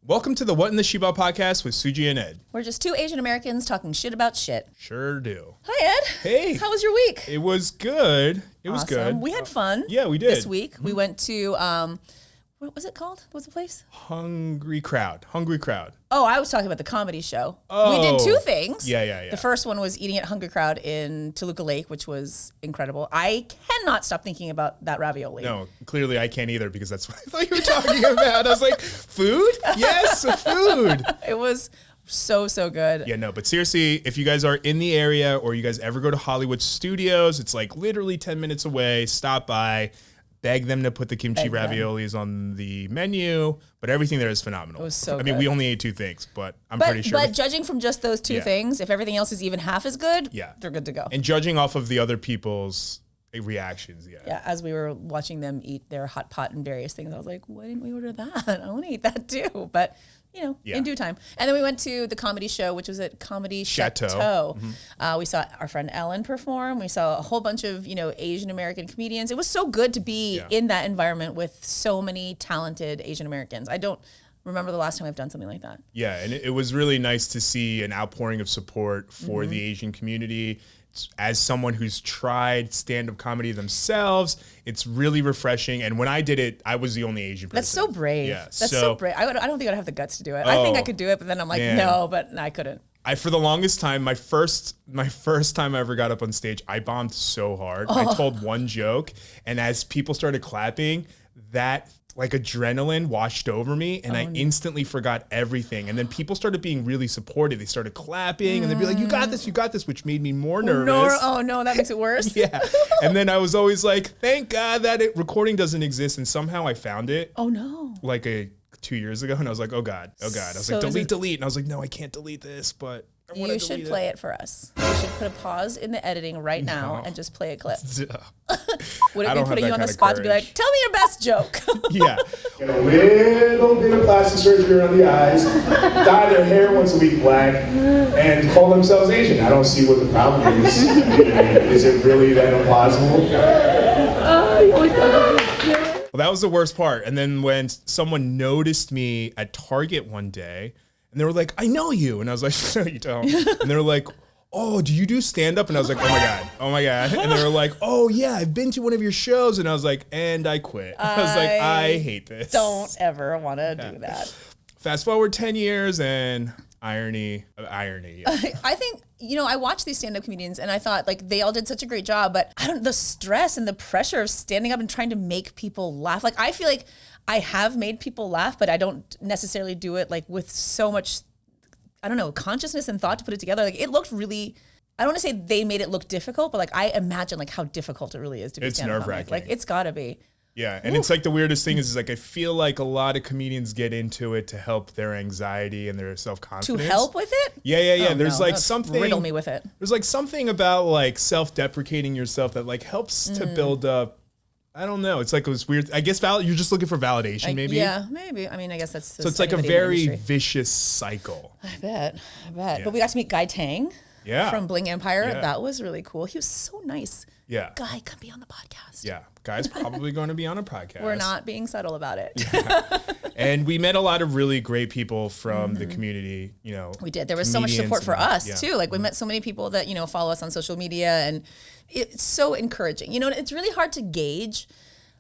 Welcome to the WhatintheShibal podcast with Soogia and Ed. We're just two Asian Americans talking shit about shit. Sure do. Hi, Ed. Hey. How was your week? It was good. It was good. We had fun. Yeah, we did. This week. We went to, what was it called? What was the place? Hungry Crowd. Oh, I was talking about the comedy show. Oh. We did two things. Yeah. The first one was eating at Hungry Crowd in Toluca Lake, which was incredible. I cannot stop thinking about that ravioli. No, clearly I can't either because that's what I thought you were talking about. I was like, food? Yes, food. It was so good. Yeah, no, but seriously, if you guys are in the area or you guys ever go to Hollywood Studios, it's like literally 10 minutes away. Stop by. Beg them to put the kimchi raviolis on the menu, but everything there is phenomenal. It was so good. We only ate two things, but I'm pretty sure. But judging from just those two things, if everything else is even half as good, they're good to go. And judging off of the other people's reactions, Yeah, as we were watching them eat their hot pot and various things, I was like, why didn't we order that? I want to eat that too. But, in due time. And then we went to the comedy show, which was at Comedy Chateau. Mm-hmm. We saw our friend Ellen perform. We saw a whole bunch of, Asian American comedians. It was so good to be in that environment with so many talented Asian Americans. I don't remember the last time I've done something like that. Yeah, and it was really nice to see an outpouring of support for the Asian community. As someone who's tried stand-up comedy themselves, it's really refreshing. And when I did it, I was the only Asian person. That's so brave. Yeah, That's so brave. I don't think I'd have the guts to do it. I think I could do it, but then I'm like, no, but I couldn't. For the longest time, my first time I ever got up on stage, I bombed so hard. I told one joke, and as people started clapping, that like adrenaline washed over me and I instantly forgot everything. And then people started being really supportive. They started clapping and they'd be like, you got this, which made me more nervous. Oh no, that makes it worse. Yeah. And then I was always like, thank God that recording doesn't exist. And somehow I found it. Oh no. Like 2 years ago. And I was like, oh God. I was like, delete. And I was like, no, I can't delete this, but you should play it for us. You should put a pause in the editing right now and just play a clip. Would it be putting you on the spot to be like, tell me your best joke? Yeah. Get a little bit of plastic surgery around the eyes, dye their hair once a week black, and call themselves Asian. I don't see what the problem is. Is it really that implausible? Well, that was the worst part. And then when someone noticed me at Target one day, and they were like, I know you. And I was like, no, you don't. And they were like, oh, do you do stand-up? And I was like, oh my God. And they were like, oh yeah, I've been to one of your shows. And I was like, and I quit. I was like, I hate this. Don't ever want to do that. Fast forward 10 years and irony. I think, I watched these stand-up comedians and I thought like they all did such a great job, but the stress and the pressure of standing up and trying to make people laugh. Like I feel like I have made people laugh, but I don't necessarily do it like with so much, consciousness and thought to put it together. Like it looked really, I don't want to say they made it look difficult, but like I imagine like how difficult it really is to be stand-up. It's nerve-wracking. Like it's gotta be. Yeah, and it's like the weirdest thing is like I feel like a lot of comedians get into it to help their anxiety and their self-confidence. To help with it? Yeah. Oh, There's like something. Riddle me with it. There's like something about like self-deprecating yourself that like helps to build up. I don't know. It's like it was weird. I guess you're just looking for validation, maybe. Yeah, maybe. I mean, I guess that's so. It's like a very vicious cycle. I bet. Yeah. But we got to meet Guy Tang. Yeah. From Bling Empire. Yeah. That was really cool. He was so nice. Yeah. Guy, come be on the podcast. Yeah. Guy's probably going to be on a podcast. We're not being subtle about it. Yeah. And we met a lot of really great people from the community, We did. There was so much support for us too. Like we met so many people that, follow us on social media and it's so encouraging. It's really hard to gauge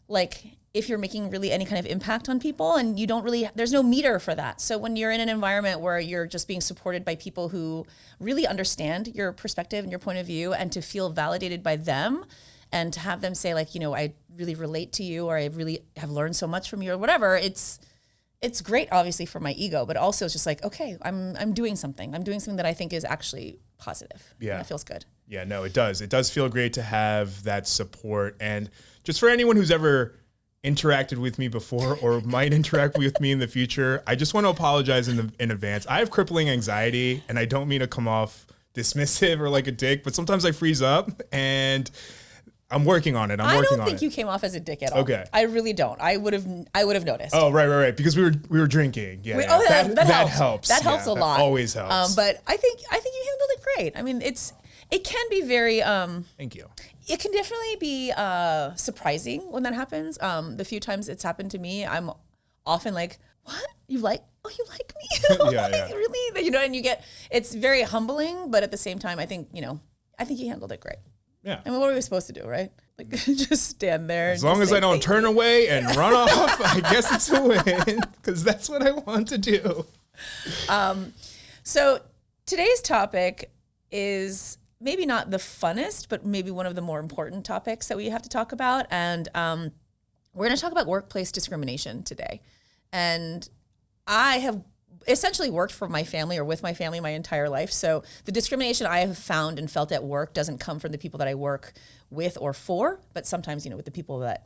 like if you're making really any kind of impact on people and you don't really, there's no meter for that. So when you're in an environment where you're just being supported by people who really understand your perspective and your point of view and to feel validated by them and to have them say like, I really relate to you or I really have learned so much from you or whatever, it's great obviously for my ego, but also it's just like, okay, I'm doing something. I'm doing something that I think is actually positive. Yeah. And it feels good. Yeah, no, it does. It does feel great to have that support. And just for anyone who's ever interacted with me before or might interact with me in the future, I just want to apologize in advance. I have crippling anxiety and I don't mean to come off dismissive or like a dick, but sometimes I freeze up and I'm working on it. I don't think you came off as a dick at all. Okay. I really don't. I would have noticed. Oh, right. Because we were drinking. Yeah. That helps. That helps a lot. That always helps. But I think you handled it great. I mean, it can be very thank you. It can definitely be surprising when that happens. The few times it's happened to me, I'm often like, what? You like oh, you like me? Yeah. Really? You know, and it's very humbling, but at the same time, I think you handled it great. Yeah. I mean, what are we supposed to do, right? Like, just stand there. As long as I don't turn away and run off, I guess it's a win, because that's what I want to do. So today's topic is maybe not the funnest, but maybe one of the more important topics that we have to talk about. And we're going to talk about workplace discrimination today. And I have essentially worked for my family or with my family my entire life. So the discrimination I have found and felt at work doesn't come from the people that I work with or for, but sometimes, with the people that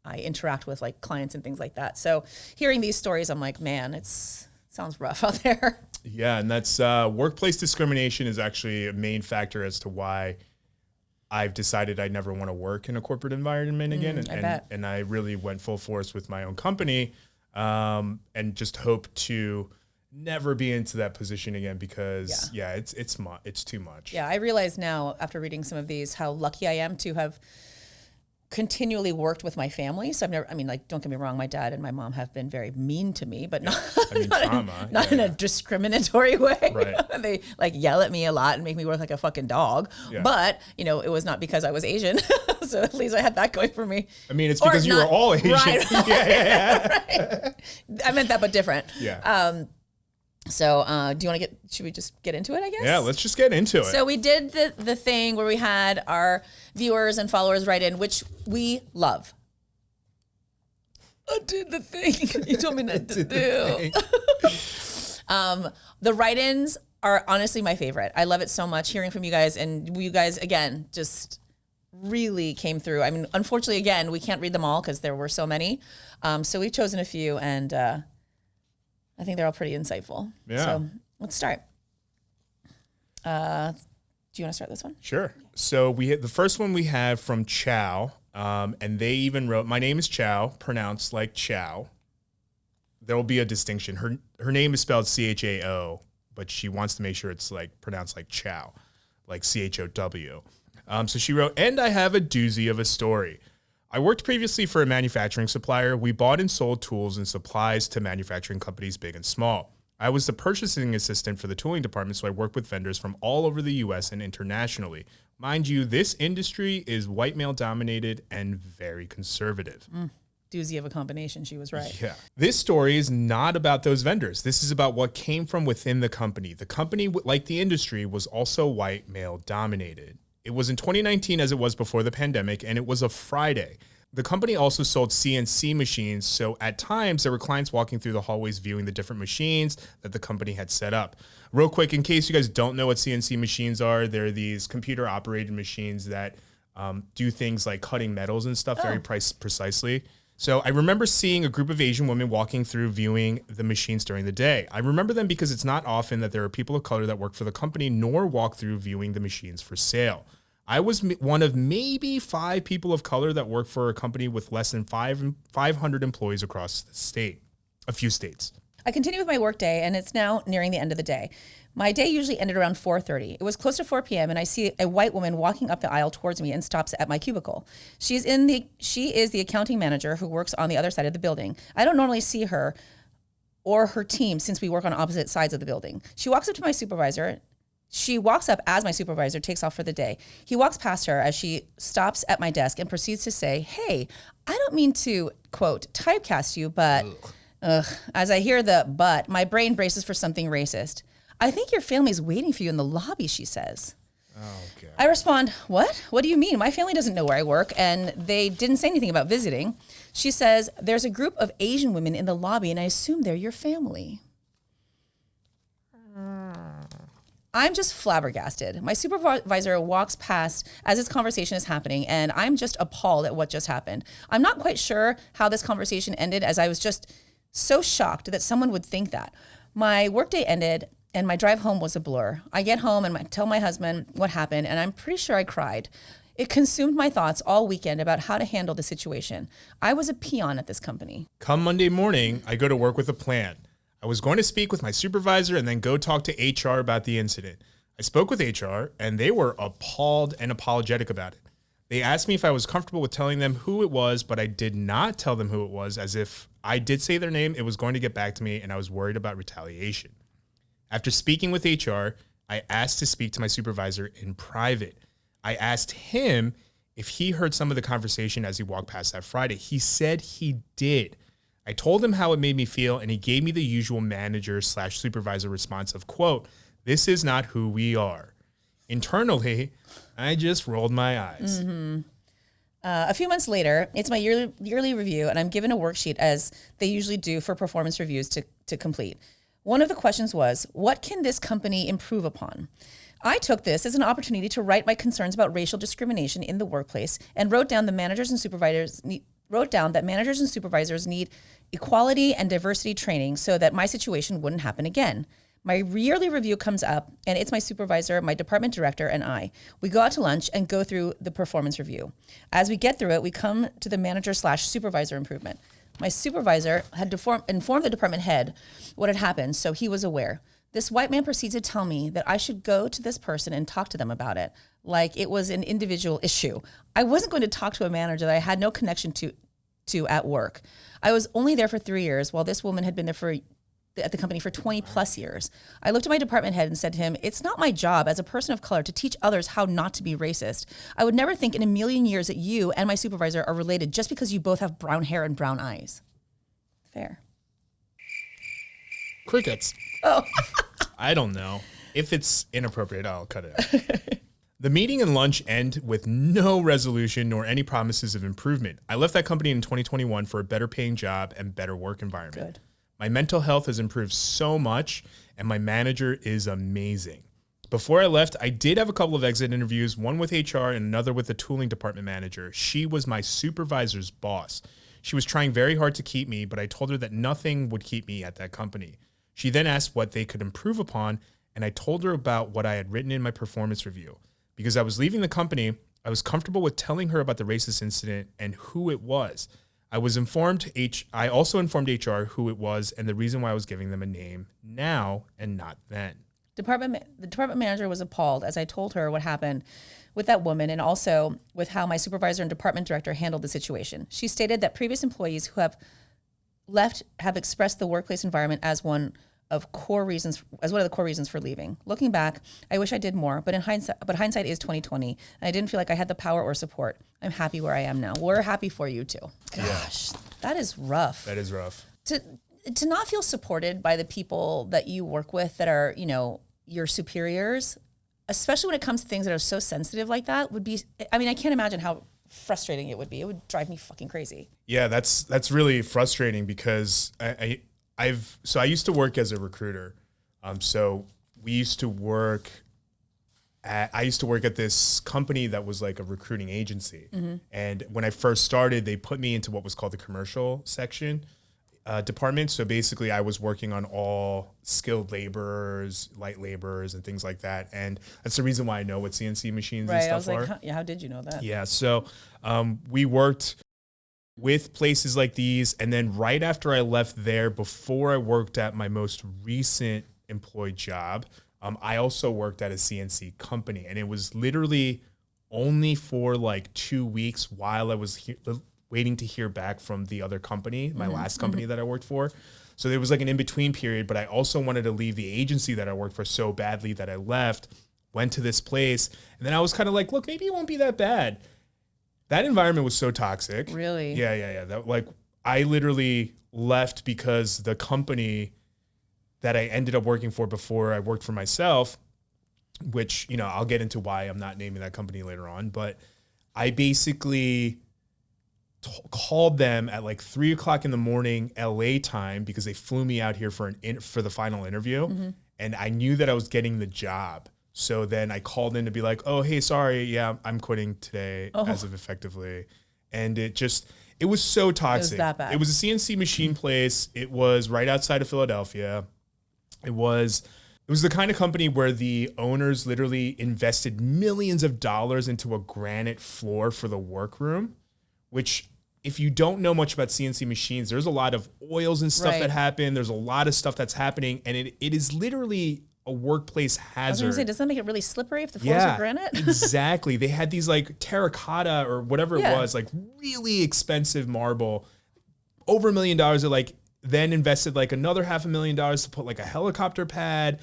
I interact with, like clients and things like that. So hearing these stories, I'm like, man, sounds rough out there. Yeah, and that's workplace discrimination is actually a main factor as to why I've decided I never want to work in a corporate environment again. And I really went full force with my own company and just hope to never be into that position again because it's too much. Yeah, I realize now after reading some of these how lucky I am to have continually worked with my family. So don't get me wrong, my dad and my mom have been very mean to me, but not in a discriminatory way. Right. They yell at me a lot and make me work like a fucking dog. Yeah. But, it was not because I was Asian. So at least I had that going for me. I mean, it's because you were all Asian. Right. Right. I meant that, but different. Yeah. So should we just get into it, I guess? Yeah, let's just get into it. So we did the thing where we had our viewers and followers write in, which we love. I did the thing you told me not to do. The write-ins are honestly my favorite. I love it so much, hearing from you guys. And you guys, again, just really came through. I mean, unfortunately, again, we can't read them all because there were so many. So we've chosen a few, and I think they're all pretty insightful. Yeah. So let's start. Do you want to start this one? Sure. So the first one we have from Chow, and they even wrote, "My name is Chow, pronounced like Chow." There will be a distinction. Her name is spelled CHAO, but she wants to make sure it's pronounced like Chow, like CHOW. So she wrote, "And I have a doozy of a story. I worked previously for a manufacturing supplier. We bought and sold tools and supplies to manufacturing companies big and small. I was the purchasing assistant for the tooling department, so I worked with vendors from all over the U.S. and internationally. Mind you, this industry is white male dominated and very conservative." Doozy of a combination, she was right. Yeah. This story is not about those vendors. This is about what came from within the company. The company, like the industry, was also white male dominated. It was in 2019 as it was before the pandemic, and it was a Friday. The company also sold CNC machines, so at times there were clients walking through the hallways viewing the different machines that the company had set up. Real quick, in case you guys don't know what CNC machines are, they're these computer-operated machines that do things like cutting metals and stuff very precisely. So I remember seeing a group of Asian women walking through viewing the machines during the day. I remember them because it's not often that there are people of color that work for the company nor walk through viewing the machines for sale. I was one of maybe 5 people of color that work for a company with less than 500 employees across the state, a few states. I continue with my work day, and it's now nearing the end of the day. My day usually ended around 4:30. It was close to 4 p.m., and I see a white woman walking up the aisle towards me and stops at my cubicle. She is the accounting manager who works on the other side of the building. I don't normally see her or her team since we work on opposite sides of the building. She walks up to my supervisor. She walks up as my supervisor takes off for the day. He walks past her as she stops at my desk and proceeds to say, "Hey, I don't mean to, quote, typecast you, but..." As I hear the "but," my brain braces for something racist. "I think your family's waiting for you in the lobby," she says. Okay. I respond, "What? What do you mean? My family doesn't know where I work, and they didn't say anything about visiting." She says, "There's a group of Asian women in the lobby, and I assume they're your family." I'm just flabbergasted. My supervisor walks past as this conversation is happening, and I'm just appalled at what just happened. I'm not quite sure how this conversation ended, as I was just so shocked that someone would think that. My workday ended, and my drive home was a blur. I get home and I tell my husband what happened, and I'm pretty sure I cried. It consumed my thoughts all weekend about how to handle the situation. I was a peon at this company. Come Monday morning, I go to work with a plan. I was going to speak with my supervisor and then go talk to HR about the incident. I spoke with HR, and they were appalled and apologetic about it. They asked me if I was comfortable with telling them who it was, but I did not tell them who it was, as if I did say their name. It was going to get back to me, and I was worried about retaliation. After speaking with HR, I asked to speak to my supervisor in private. I asked him if he heard some of the conversation as he walked past that Friday. He said he did. I told him how it made me feel, and he gave me the usual manager/supervisor response of, quote, "This is not who we are." Internally, I just rolled my eyes. Mm-hmm. A few months later, it's my yearly review, and I'm given a worksheet as they usually do for performance reviews to complete. One of the questions was, what can this company improve upon? I took this as an opportunity to write my concerns about racial discrimination in the workplace and wrote down that managers and supervisors need equality and diversity training so that my situation wouldn't happen again. My yearly review comes up, and it's my supervisor, my department director, and I. We go out to lunch and go through the performance review. As we get through it, we come to the manager/supervisor improvement. My supervisor had informed the department head what had happened, so he was aware. This white man proceeds to tell me that I should go to this person and talk to them about it, like it was an individual issue. I wasn't going to talk to a manager that I had no connection to at work. I was only there for 3 years, while this woman had been there at the company for 20 plus years. I looked at my department head and said to him, "It's not my job as a person of color to teach others how not to be racist. I would never think in a million years that you and my supervisor are related just because you both have brown hair and brown eyes." Fair. Crickets. Oh. I don't know. If it's inappropriate, I'll cut it out. The meeting and lunch end with no resolution nor any promises of improvement. I left that company in 2021 for a better paying job and better work environment. Good. My mental health has improved so much, and my manager is amazing. Before I left, I did have a couple of exit interviews, one with HR and another with the tooling department manager. She was my supervisor's boss. She was trying very hard to keep me, but I told her that nothing would keep me at that company. She then asked what they could improve upon, and I told her about what I had written in my performance review. Because I was leaving the company, I was comfortable with telling her about the racist incident and who it was. I also informed HR who it was and the reason why I was giving them a name now and not then. The department manager was appalled as I told her what happened with that woman and also with how my supervisor and department director handled the situation. She stated that previous employees who have left have expressed the workplace environment as one of the core reasons for leaving. Looking back, I wish I did more, but hindsight is 2020, and I didn't feel like I had the power or support. I'm happy where I am now. We're happy for you too. Gosh, yeah. That is rough. That is rough. To not feel supported by the people that you work with that are, your superiors, especially when it comes to things that are so sensitive like that, would be, I can't imagine how frustrating it would be. It would drive me fucking crazy. Yeah, that's really frustrating because I used to work as a recruiter. So I used to work at this company that was like a recruiting agency. Mm-hmm. And when I first started, they put me into what was called the commercial section department. So basically I was working on all skilled laborers, light laborers, and things like that. And that's the reason why I know what CNC machines and stuff are. Like, how did you know that? Yeah. So we worked with places like these. And then right after I left there, before I worked at my most recent employed job, I also worked at a CNC company. And it was literally only for like 2 weeks while I was waiting to hear back from the other company, my last company that I worked for. So there was like an in-between period, but I also wanted to leave the agency that I worked for so badly that I left, went to this place. And then I was kind of like, look, maybe it won't be that bad. That environment was so toxic. Really? Yeah. I literally left because the company that I ended up working for before I worked for myself, which, I'll get into why I'm not naming that company later on, but I basically called them at like 3:00 in the morning LA time because they flew me out here for the final interview. Mm-hmm. And I knew that I was getting the job. So then I called in to be like, oh, hey, sorry. Yeah, I'm quitting today as of effectively. And it was so toxic. It was that bad. It was a CNC machine place. It was right outside of Philadelphia. It was the kind of company where the owners literally invested millions of dollars into a granite floor for the workroom, which if you don't know much about CNC machines, there's a lot of oils and stuff that happen. There's a lot of stuff that's happening. And it is literally a workplace hazard. I was going to say, doesn't that make it really slippery if the floors are granite? Exactly. They had these like terracotta or whatever it was, like really expensive marble over $1 million. They like then invested like another $500,000 to put like a helicopter pad.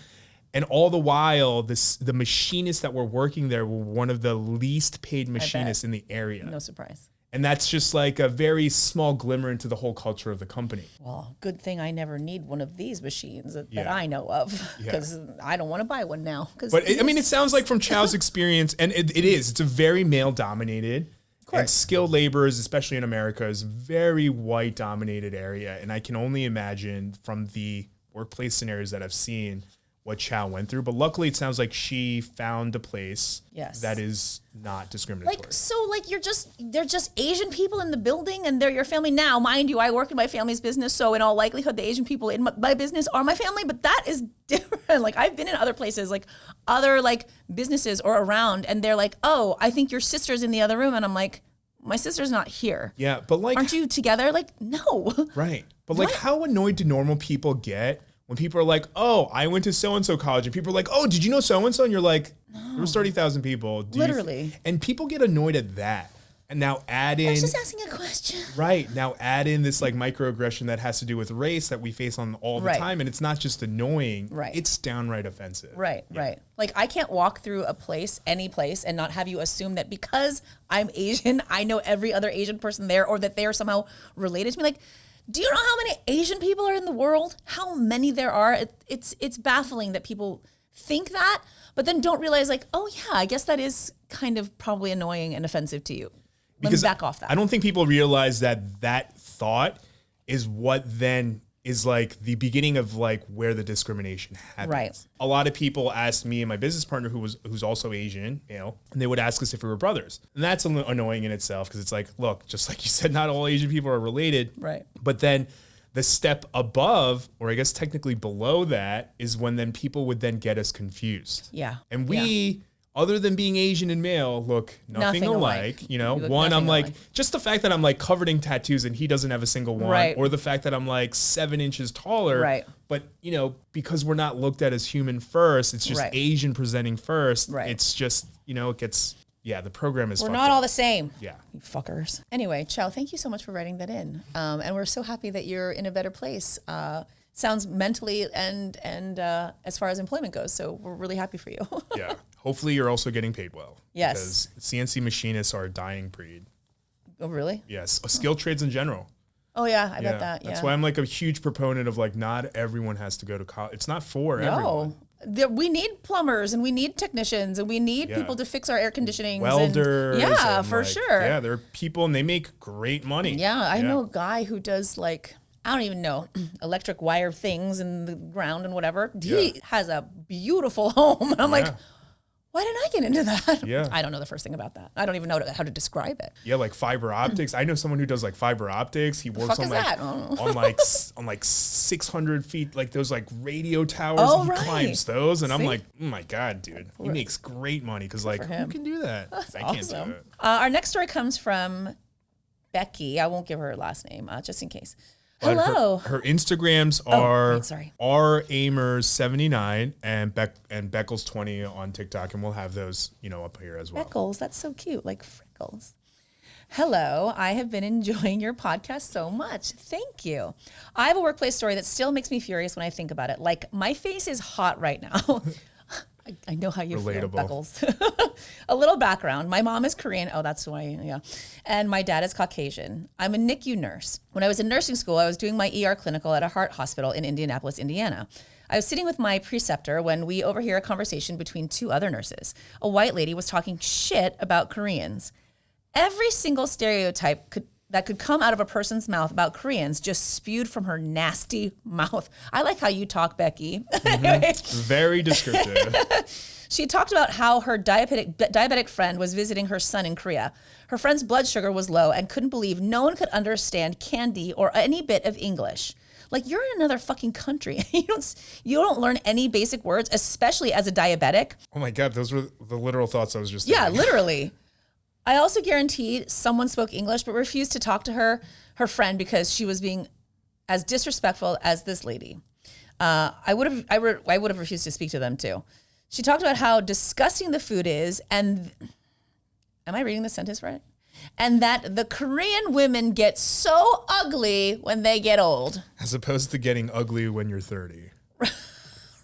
And all the while, the machinists that were working there were one of the least paid machinists in the area. No surprise. And that's just like a very small glimmer into the whole culture of the company. Well, good thing I never need one of these machines that I know of, because I don't want to buy one now. But it sounds like from Chow's experience, and it is, it's a very male dominated, and skilled laborers, especially in America, is a very white dominated area. And I can only imagine from the workplace scenarios that I've seen what Chow went through, but luckily it sounds like she found a place that is not discriminatory. They're just Asian people in the building and they're your family. Now, mind you, I work in my family's business, so in all likelihood, the Asian people in my business are my family, but that is different. Like, I've been in other places, like other like businesses or around, and they're like, oh, I think your sister's in the other room. And I'm like, my sister's not here. Yeah, but like, aren't you together? Like, no. Right. But like, how annoyed do normal people get when people are like, oh, I went to so-and-so college, and people are like, oh, did you know so-and-so? And you're like, there was 30,000 people. Literally. And people get annoyed at that. And now add in... I was just asking a question. Right. Now add in this like microaggression that has to do with race that we face on all the time. And it's not just annoying. Right. It's downright offensive. Right, right. Like, I can't walk through a place, any place, and not have you assume that because I'm Asian, I know every other Asian person there, or that they are somehow related to me. Like, do you know how many Asian people are in the world? How many there are? It's baffling that people think that, but then don't realize, like, oh yeah, I guess that is kind of probably annoying and offensive to you. Let me back off that. I don't think people realize that thought is what then is like the beginning of like where the discrimination happens. Right. A lot of people asked me and my business partner who's also Asian, and they would ask us if we were brothers. And that's annoying in itself, because it's like, look, just like you said, not all Asian people are related. Right. But then the step above, or I guess technically below that, is when then people would then get us confused. Yeah. And we, other than being Asian and male, look nothing alike. You know, one, I'm like, just the fact that I'm like covered in tattoos and he doesn't have a single one, or the fact that I'm like 7 inches taller. Right. But, you know, because we're not looked at as human first, it's just Asian presenting first. Right. It's just, you know, it gets, the program is We're not all the same. Yeah. You fuckers. Anyway, Chow, thank you so much for writing that in. And we're so happy that you're in a better place. Sounds mentally and as far as employment goes. So we're really happy for you. Yeah. Hopefully you're also getting paid well. Yes. Because CNC machinists are a dying breed. Oh, really? Yes. Skilled trades in general. Oh, yeah. I bet that. That's why I'm like a huge proponent of like, not everyone has to go to college. It's not for everyone. We need plumbers and we need technicians and we need people to fix our air conditioning. Welders. For sure. Yeah, there are people and they make great money. Yeah, I know a guy who does like, I don't even know, electric wire things in the ground and whatever. He has a beautiful home. And I'm like, why didn't I get into that? Yeah. I don't know the first thing about that. I don't even know how to describe it. Yeah, like fiber optics. I know someone who does like fiber optics. He works on like 600 feet, like those like radio towers. Oh, he climbs those, and I'm like, oh my God, dude, he makes great money, because like, who can do that? I can't do it. Our next story comes from Becky. I won't give her last name, just in case. Hello. Her Instagrams are Amers79 and Beckles20 on TikTok, and we'll have those, up here as well. Beckles, that's so cute, like freckles. Hello, I have been enjoying your podcast so much. Thank you. I have a workplace story that still makes me furious when I think about it. Like, my face is hot right now. I know how you feel, Beckles. A little background. My mom is Korean. Oh, that's why, And my dad is Caucasian. I'm a NICU nurse. When I was in nursing school, I was doing my ER clinical at a heart hospital in Indianapolis, Indiana. I was sitting with my preceptor when we overhear a conversation between two other nurses. A white lady was talking shit about Koreans. Every single stereotype that could come out of a person's mouth about Koreans just spewed from her nasty mouth. I like how you talk, Becky. Mm-hmm. Very descriptive. She talked about how her diabetic friend was visiting her son in Korea. Her friend's blood sugar was low and couldn't believe no one could understand candy or any bit of English. Like, you're in another fucking country. You don't learn any basic words, especially as a diabetic. Oh my God, those were the literal thoughts I was just thinking. Yeah, literally. I also guaranteed someone spoke English, but refused to talk to her friend, because she was being as disrespectful as this lady. I would have refused to speak to them too. She talked about how disgusting the food is, and am I reading this sentence right? and that the Korean women get so ugly when they get old. As opposed to getting ugly when you're 30.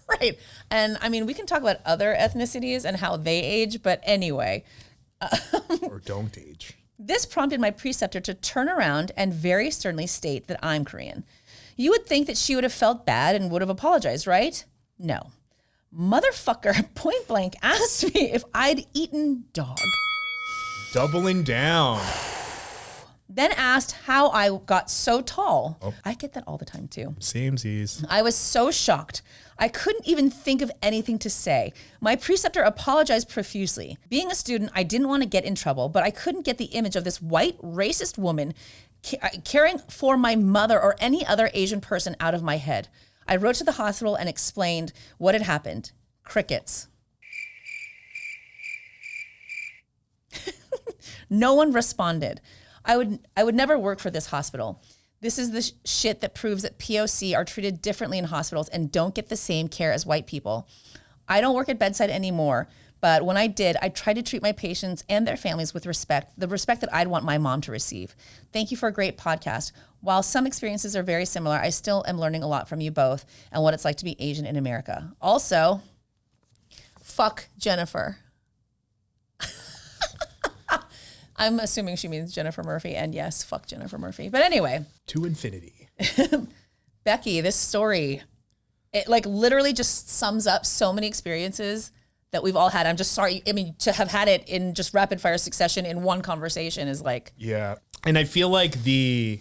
Right. And I mean, we can talk about other ethnicities and how they age, but anyway. Or don't age. This prompted my preceptor to turn around and very sternly state that I'm Korean. You would think that she would have felt bad and would have apologized, right? No. Motherfucker point blank asked me if I'd eaten dog. Doubling down. Then asked how I got so tall. Oh. I get that all the time too. Samesies. I was so shocked. I couldn't even think of anything to say. My preceptor apologized profusely. Being a student, I didn't want to get in trouble, but I couldn't get the image of this white, racist woman caring for my mother or any other Asian person out of my head. I wrote to the hospital and explained what had happened. Crickets. No one responded. I would never work for this hospital. This is the shit that proves that POC are treated differently in hospitals and don't get the same care as white people. I don't work at bedside anymore, but when I did, I tried to treat my patients and their families with respect, the respect that I'd want my mom to receive. Thank you for a great podcast. While some experiences are very similar, I still am learning a lot from you both and what it's like to be Asian in America. Also, fuck Jennifer. I'm assuming she means Jennifer Murphy, and yes, fuck Jennifer Murphy. But anyway. To infinity. Becky, this story, it like literally just sums up so many experiences that we've all had. I'm just sorry. I mean, to have had it in just rapid fire succession in one conversation is like. Yeah. And I feel like the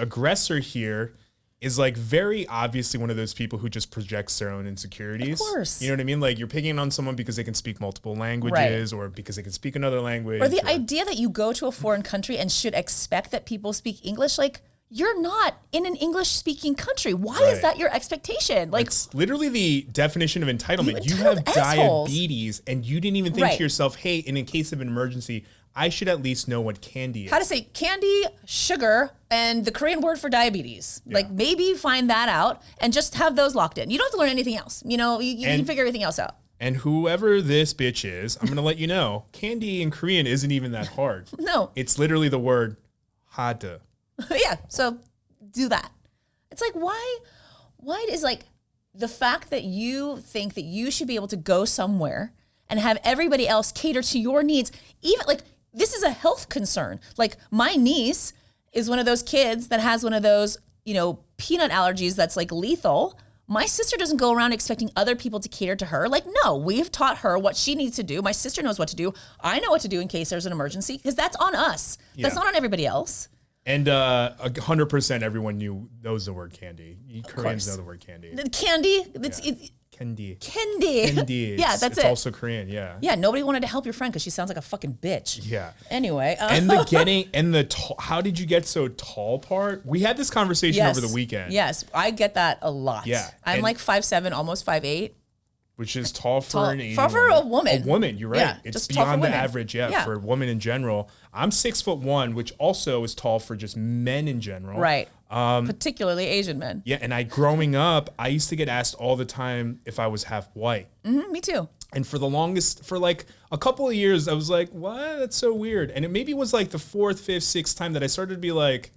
aggressor here is like very obviously one of those people who just projects their own insecurities. Of course. You know what I mean? Like you're picking on someone because they can speak multiple languages, right, or because they can speak another language. Or the idea that you go to a foreign country and should expect that people speak English. Like you're not in an English speaking country. Why is that your expectation? Like it's literally the definition of entitlement. You have diabetes and you didn't even think to yourself, hey, in a case of an emergency, I should at least know what candy is. How to say candy, sugar, and the Korean word for diabetes. Yeah. Like maybe find that out and just have those locked in. You don't have to learn anything else. You know, you can figure everything else out. And whoever this bitch is, I'm going to let you know, candy in Korean isn't even that hard. No. It's literally the word hada. Yeah, so do that. It's like, why is like the fact that you think that you should be able to go somewhere and have everybody else cater to your needs, even like, this is a health concern. Like my niece is one of those kids that has one of those, you know, peanut allergies that's like lethal. My sister doesn't go around expecting other people to cater to her. Like, no, we've taught her what she needs to do. My sister knows what to do. I know what to do in case there's an emergency because that's on us. Yeah. That's not on everybody else. And 100% everyone knows the word candy. Koreans know the word candy. Candy? Candy. Candy. Yeah, that's it. It's also Korean, yeah. Yeah, nobody wanted to help your friend because she sounds like a fucking bitch. Yeah. Anyway. How did you get so tall part? We had this conversation over the weekend. Yes, I get that a lot. Yeah. I'm like 5'7", almost 5'8". Which is tall for an Asian for a woman. A woman, you're right. Yeah, it's beyond the average, for women in general. I'm 6'1", which also is tall for just men in general. Right. Particularly Asian men. Yeah, and growing up, I used to get asked all the time if I was half white. Mm-hmm, me too. And for like a couple of years, I was like, what? That's so weird. And it maybe was like the 4th, 5th, 6th time that I started to be like,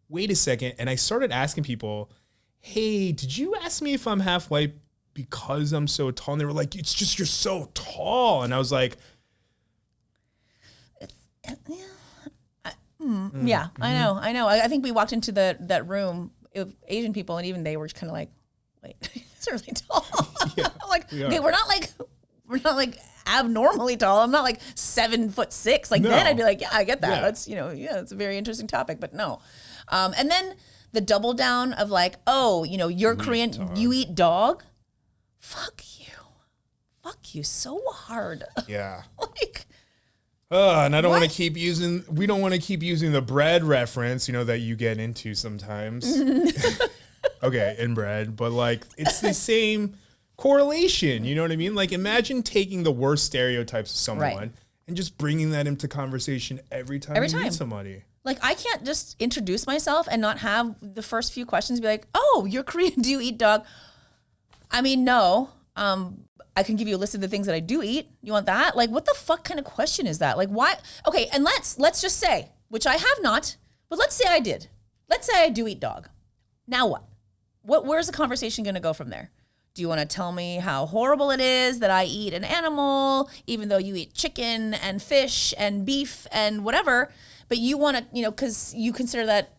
wait a second. And I started asking people, hey, did you ask me if I'm half white because I'm so tall? And they were like, it's just you're so tall. And I was like, yeah, I know. I think we walked into that room of Asian people, and even they were kind of like, wait, it's really tall. Yeah, like, okay, we're not like abnormally tall. I'm not like 7'6". Like then I'd be like, yeah, I get that. Yeah. That's it's a very interesting topic, but no. And then the double down of like, oh, you're Korean, you eat dog. Fuck you so hard. Yeah. Like. And I don't want to keep using. We don't want to keep using the bread reference, that you get into sometimes. Okay, inbred, but like it's the same correlation. You know what I mean? Like imagine taking the worst stereotypes of someone and just bringing that into conversation every time you meet somebody. Like I can't just introduce myself and not have the first few questions be like, "Oh, you're Korean? Do you eat dog?" I mean, no. I can give you a list of the things that I do eat. You want that? Like, what the fuck kind of question is that? Like, why? Okay, and let's just say, which I have not, but let's say I did. Let's say I do eat dog. Now what? Where's the conversation going to go from there? Do you want to tell me how horrible it is that I eat an animal, even though you eat chicken and fish and beef and whatever, but you want to, because you consider that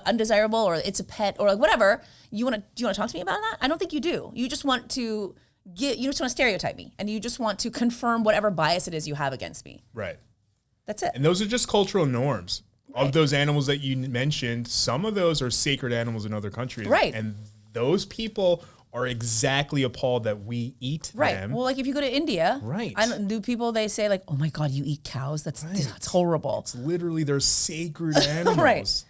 undesirable, or it's a pet, or like whatever. Do you want to talk to me about that? I don't think you do. You just want to stereotype me, and you just want to confirm whatever bias it is you have against me. Right. That's it. And those are just cultural norms. Right. Of those animals that you mentioned, some of those are sacred animals in other countries. Right. And those people are exactly appalled that we eat them. Well, like if you go to India, right. They say like, oh my God, you eat cows? That's horrible. It's literally they're sacred animals. Right.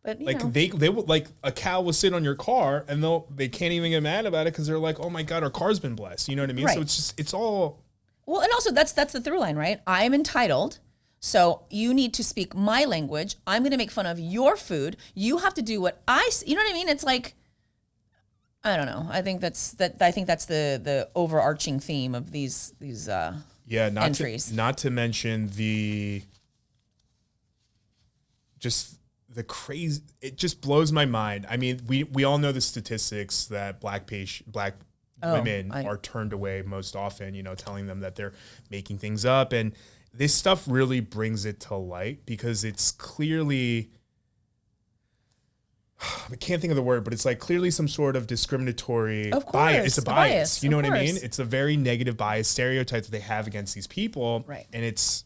But like they would, like a cow will sit on your car and they can't even get mad about it because they're like, oh my God, our car's been blessed. You know what I mean? Right. So it's all. Well, and also that's the through line, right? I'm entitled. So you need to speak my language. I'm going to make fun of your food. You have to do what you know what I mean? It's like, I don't know. I think that's the overarching theme of these entries. Not to mention the crazy. It just blows my mind. I mean, we all know the statistics that black women are turned away most often. Telling them that they're making things up, and this stuff really brings it to light because it's clearly. I can't think of the word, but it's like clearly some sort of discriminatory bias. It's a bias. You know what I mean? It's a very negative bias stereotype that they have against these people. Right. And it's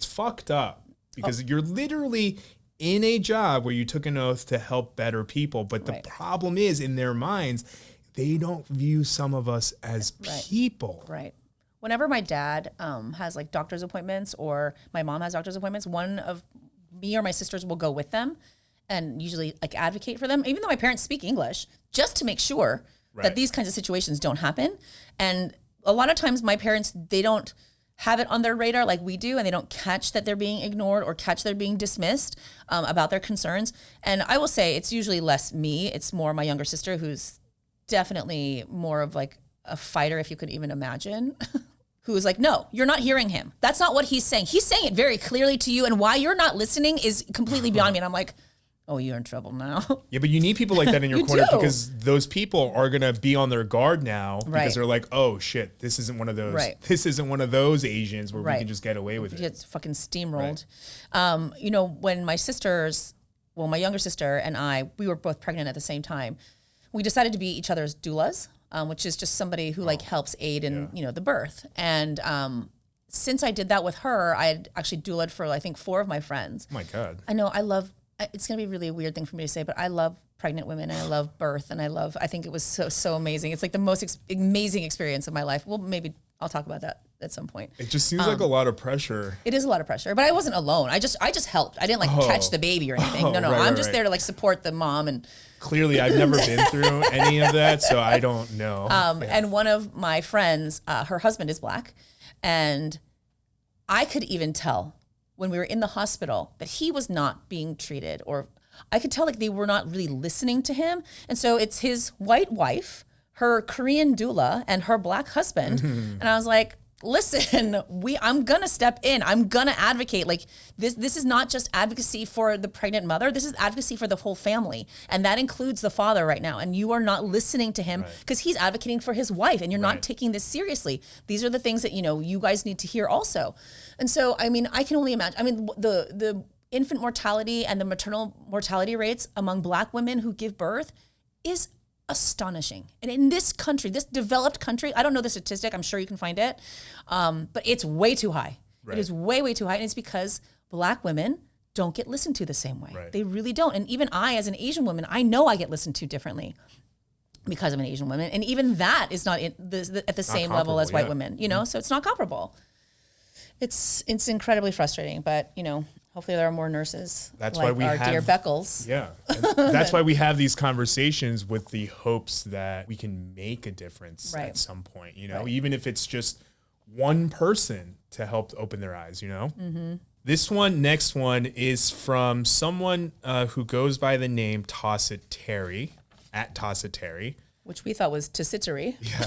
fucked up because you're literally in a job where you took an oath to help better people. But the problem is in their minds, they don't view some of us as people. Right. Whenever my dad has like doctor's appointments or my mom has doctor's appointments, one of me or my sisters will go with them and usually like advocate for them, even though my parents speak English, just to make sure that these kinds of situations don't happen. And a lot of times my parents, they don't have it on their radar like we do, and they don't catch that they're being ignored or catch they're being dismissed about their concerns. And I will say it's usually less me. It's more my younger sister, who's definitely more of like a fighter, if you could even imagine, who's like, no, you're not hearing him. That's not what he's saying. He's saying it very clearly to you, and why you're not listening is completely beyond me. And I'm like, oh, you're in trouble now. Yeah, but you need people like that in your corner because those people are going to be on their guard now because they're like, oh shit, this isn't one of those. Right. This isn't one of those Asians where we can just get away with it. It's fucking steamrolled. Right. When my younger sister and we were both pregnant at the same time, we decided to be each other's doulas, which is just somebody who helps aid in, the birth. And since I did that with her, I had actually doulaed for I think 4 of my friends. Oh my God. I know, it's going to be really a weird thing for me to say, but I love pregnant women and I love birth and I think it was so amazing. It's like the most amazing experience of my life. Well, maybe I'll talk about that at some point. It just seems like a lot of pressure. It is a lot of pressure, but I wasn't alone. I just helped. I didn't catch the baby or anything. No, I'm just there to support the mom. And clearly I've never been through any of that, so I don't know. And one of my friends, her husband is black, and I could even tell when we were in the hospital that he was not being treated, or I could tell they were not really listening to him. And so it's his white wife, her Korean doula, and her black husband. And I was like, listen, I'm gonna step in. I'm gonna advocate. This is not just advocacy for the pregnant mother. This is advocacy for the whole family. And that includes the father right now. And you are not listening to him because he's advocating for his wife, and you're not taking this seriously. These are the things that, you guys need to hear also. And so, I mean, I can only imagine. I mean, the infant mortality and the maternal mortality rates among black women who give birth is astonishing. And in this country, this developed country, I don't know the statistic, I'm sure you can find it, but it's way too high. Right. It is way, way too high. And it's because black women don't get listened to the same way. Right. They really don't. And even I, as an Asian woman, I know I get listened to differently because I'm an Asian woman. And even that is not at the same level as white women, so it's not comparable. It's incredibly frustrating, but, hopefully there are more nurses. That's why we have dear Beckles. Yeah. That's why we have these conversations with the hopes that we can make a difference at some point, even if it's just one person to help open their eyes, Mm-hmm. This next one is from someone who goes by the name Tossit Terry, @Tossit Terry. Which we thought was Tassittery. Yeah.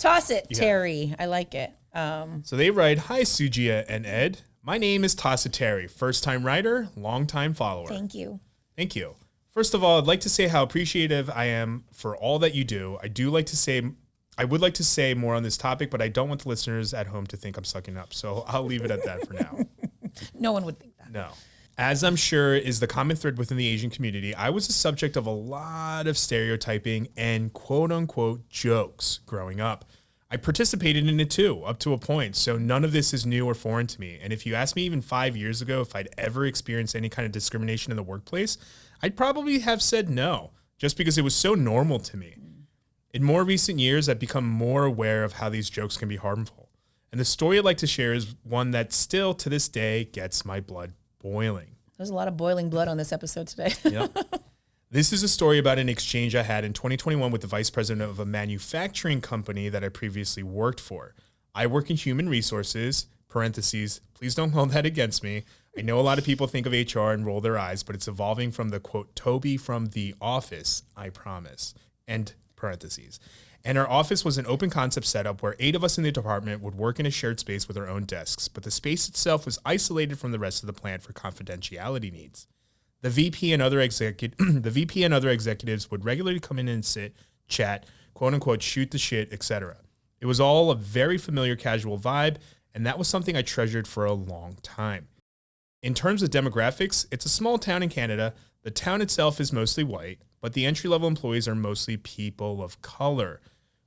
Toss it, Terry. I like it. So they write, "Hi, Soogia and Ed. My name is Toss It Terry. First-time writer, long-time follower." Thank you. Thank you. First of all, I'd like to say how appreciative I am for all that you do. I would like to say more on this topic, but I don't want the listeners at home to think I'm sucking up. So I'll leave it at that for now. No one would think that. No. As I'm sure is the common thread within the Asian community, I was the subject of a lot of stereotyping and quote unquote jokes growing up. I participated in it too, up to a point. So none of this is new or foreign to me. And if you asked me even 5 years ago if I'd ever experienced any kind of discrimination in the workplace, I'd probably have said no, just because it was so normal to me. In more recent years, I've become more aware of how these jokes can be harmful. And the story I'd like to share is one that still to this day gets my blood boiling. There's a lot of boiling blood on this episode today. Yep. This is a story about an exchange I had in 2021 with the vice president of a manufacturing company that I previously worked for. I work in human resources, parentheses, please don't hold that against me. I know a lot of people think of HR and roll their eyes, but it's evolving from the quote, Toby from The Office, I promise, end parentheses. And our office was an open concept setup where 8 of us in the department would work in a shared space with our own desks, but the space itself was isolated from the rest of the plant for confidentiality needs. The VP and other executives would regularly come in and sit, chat, quote unquote, shoot the shit, etc. It was all a very familiar casual vibe, and that was something I treasured for a long time. In terms of demographics, it's a small town in Canada. The town itself is mostly white, but the entry-level employees are mostly people of color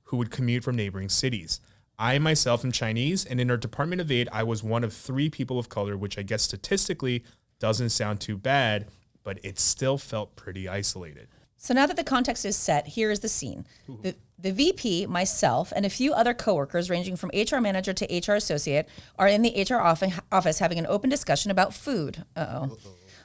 who would commute from neighboring cities. I myself am Chinese, and in our Department of Aid, I was one of 3 people of color, which I guess statistically doesn't sound too bad, but it still felt pretty isolated. So now that the context is set, here is the scene. The VP, myself, and a few other coworkers ranging from HR manager to HR associate are in the HR office having an open discussion about food.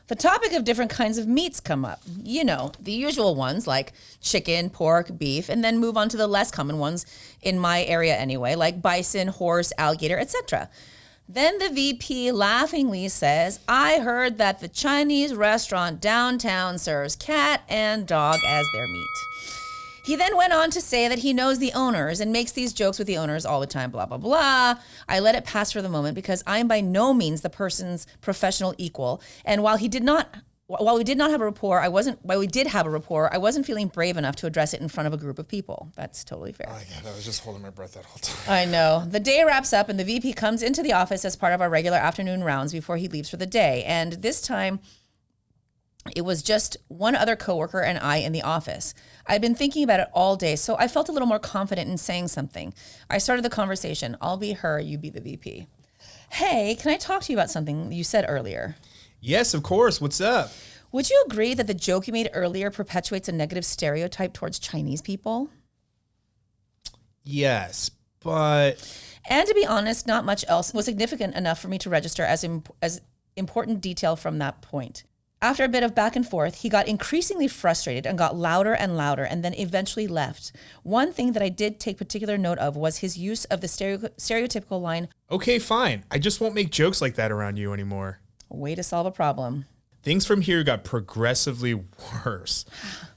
The topic of different kinds of meats come up. You know, the usual ones like chicken, pork, beef, and then move on to the less common ones in my area anyway, like bison, horse, alligator, etc. Then the VP laughingly says, I heard that the Chinese restaurant downtown serves cat and dog as their meat. He then went on to say that he knows the owners and makes these jokes with the owners all the time, blah, blah, blah. I let it pass for the moment because I am by no means the person's professional equal. And while we did have a rapport, I wasn't feeling brave enough to address it in front of a group of people. That's totally fair. Oh, yeah, I was just holding my breath that whole time. I know. The day wraps up and the VP comes into the office as part of our regular afternoon rounds before he leaves for the day. And this time, it was just one other coworker and I in the office. I'd been thinking about it all day, so I felt a little more confident in saying something. I started the conversation. I'll be her, you be the VP. Hey, can I talk to you about something you said earlier? Yes, of course. What's up? Would you agree that the joke you made earlier perpetuates a negative stereotype towards Chinese people? Yes, but... And to be honest, not much else was significant enough for me to register as important detail from that point. After a bit of back and forth, he got increasingly frustrated and got louder and louder and then eventually left. One thing that I did take particular note of was his use of the stereotypical line, okay, fine. I just won't make jokes like that around you anymore. Way to solve a problem. Things from here got progressively worse.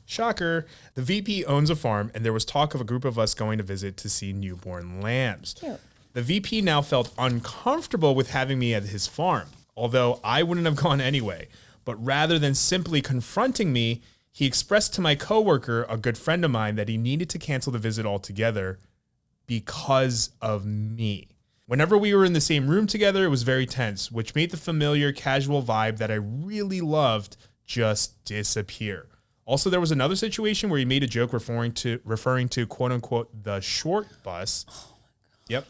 Shocker. The VP owns a farm, and there was talk of a group of us going to visit to see newborn lambs. Cute. The VP now felt uncomfortable with having me at his farm, although I wouldn't have gone anyway. But rather than simply confronting me, he expressed to my coworker, a good friend of mine, that he needed to cancel the visit altogether because of me. Whenever we were in the same room together, it was very tense, which made the familiar casual vibe that I really loved just disappear. Also, there was another situation where he made a joke referring to quote unquote the short bus. Oh my God. Yep.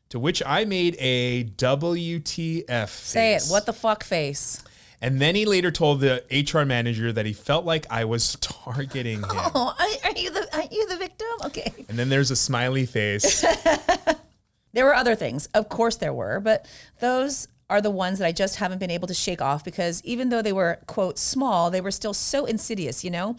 To which I made a WTF face. Say it. What the fuck face? And then he later told the HR manager that he felt like I was targeting him. Oh, are you the victim? Okay. And then there's a smiley face. There were other things. Of course there were, but those are the ones that I just haven't been able to shake off because even though they were, quote, small, they were still so insidious, you know?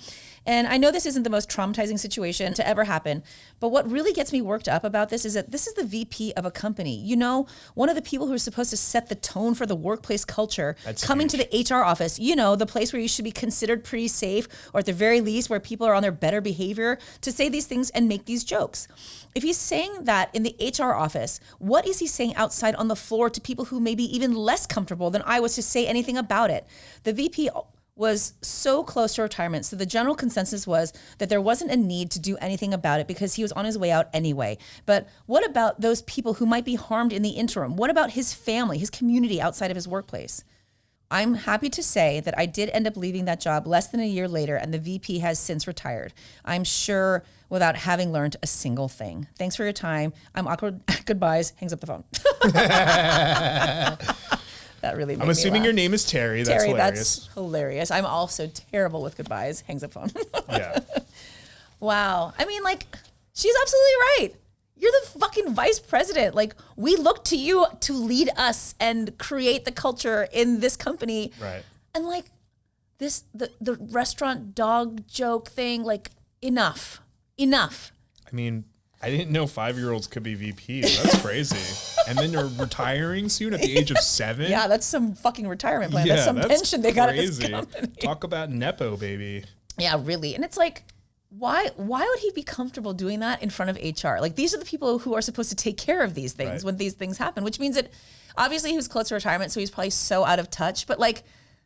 And I know this isn't the most traumatizing situation to ever happen, but what really gets me worked up about this is that this is the VP of a company. You know, one of the people who are supposed to set the tone for the workplace culture, coming to the HR office, you know, the place where you should be considered pretty safe, or at the very least where people are on their better behavior, to say these things and make these jokes. If he's saying that in the HR office, what is he saying outside on the floor to people who may be even less comfortable than I was to say anything about it? The VP was so close to retirement, so the general consensus was that there wasn't a need to do anything about it because he was on his way out anyway. But what about those people who might be harmed in the interim? What about his family, his community outside of his workplace? I'm happy to say that I did end up leaving that job less than a year later, and the VP has since retired. I'm sure without having learned a single thing. Thanks for your time. I'm awkward. Goodbyes. Hangs up the phone. That really made I'm assuming me your name is Terry. That's Terry, hilarious. that's hilarious. I'm also terrible with goodbyes. Hangs up phone. Yeah. Wow. I mean, like, she's absolutely right. You're the fucking vice president. Like, we look to you to lead us and create the culture in this company. Right. And like the restaurant dog joke thing, like, enough. I mean, I didn't know 5-year-olds could be VPs. That's crazy. And then they're retiring soon at the age of 7. Yeah, that's some fucking retirement plan. That's some pension they got at this company. Talk about Nepo, baby. Yeah, really. And it's like, why would he be comfortable doing that in front of HR? Like, these are the people who are supposed to take care of these things when these things happen, which means that obviously he was close to retirement, so he's probably so out of touch. But like,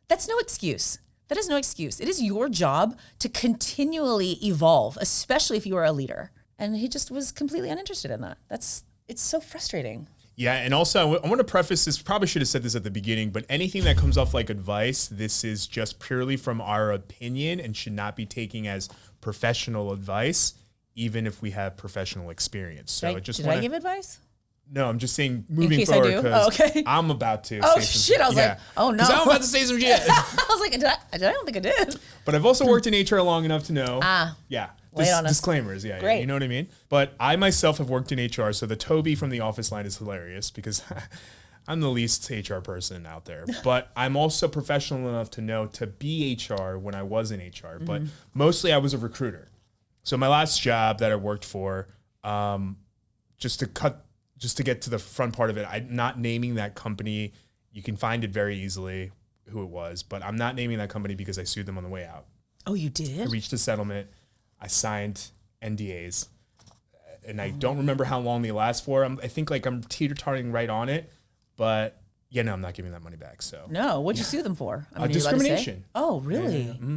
that's no excuse. That is no excuse. It is your job to continually evolve, especially if you are a leader. And he just was completely uninterested in that. It's so frustrating. Yeah, and also I want to preface this, probably should have said this at the beginning, but anything that comes off like advice, this is just purely from our opinion and should not be taken as professional advice, even if we have professional experience. So Did I give advice? No, I'm just saying moving forward because I'm about to. Oh, shit. I was like, oh, no. Because I'm about to say some shit. I was like, I don't think I did. But I've also worked in HR long enough to know. Yeah. Lay on us. Disclaimers. Yeah. Great. You know what I mean? But I myself have worked in HR. So the Toby from the office line is hilarious because I'm the least HR person out there. But I'm also professional enough to know to be HR when I was in HR. But mostly I was a recruiter. So my last job that I worked for, just to get to the front part of it, I'm not naming that company. You can find it very easily who it was, but I'm not naming that company because I sued them on the way out. Oh, you did? I reached a settlement. I signed NDAs, and I don't remember how long they last for. I think like I'm teeter-tottering right on it, but yeah, no, I'm not giving that money back. So no, what'd you sue them for? I mean, discrimination. Oh, really? Yeah. Mm-hmm.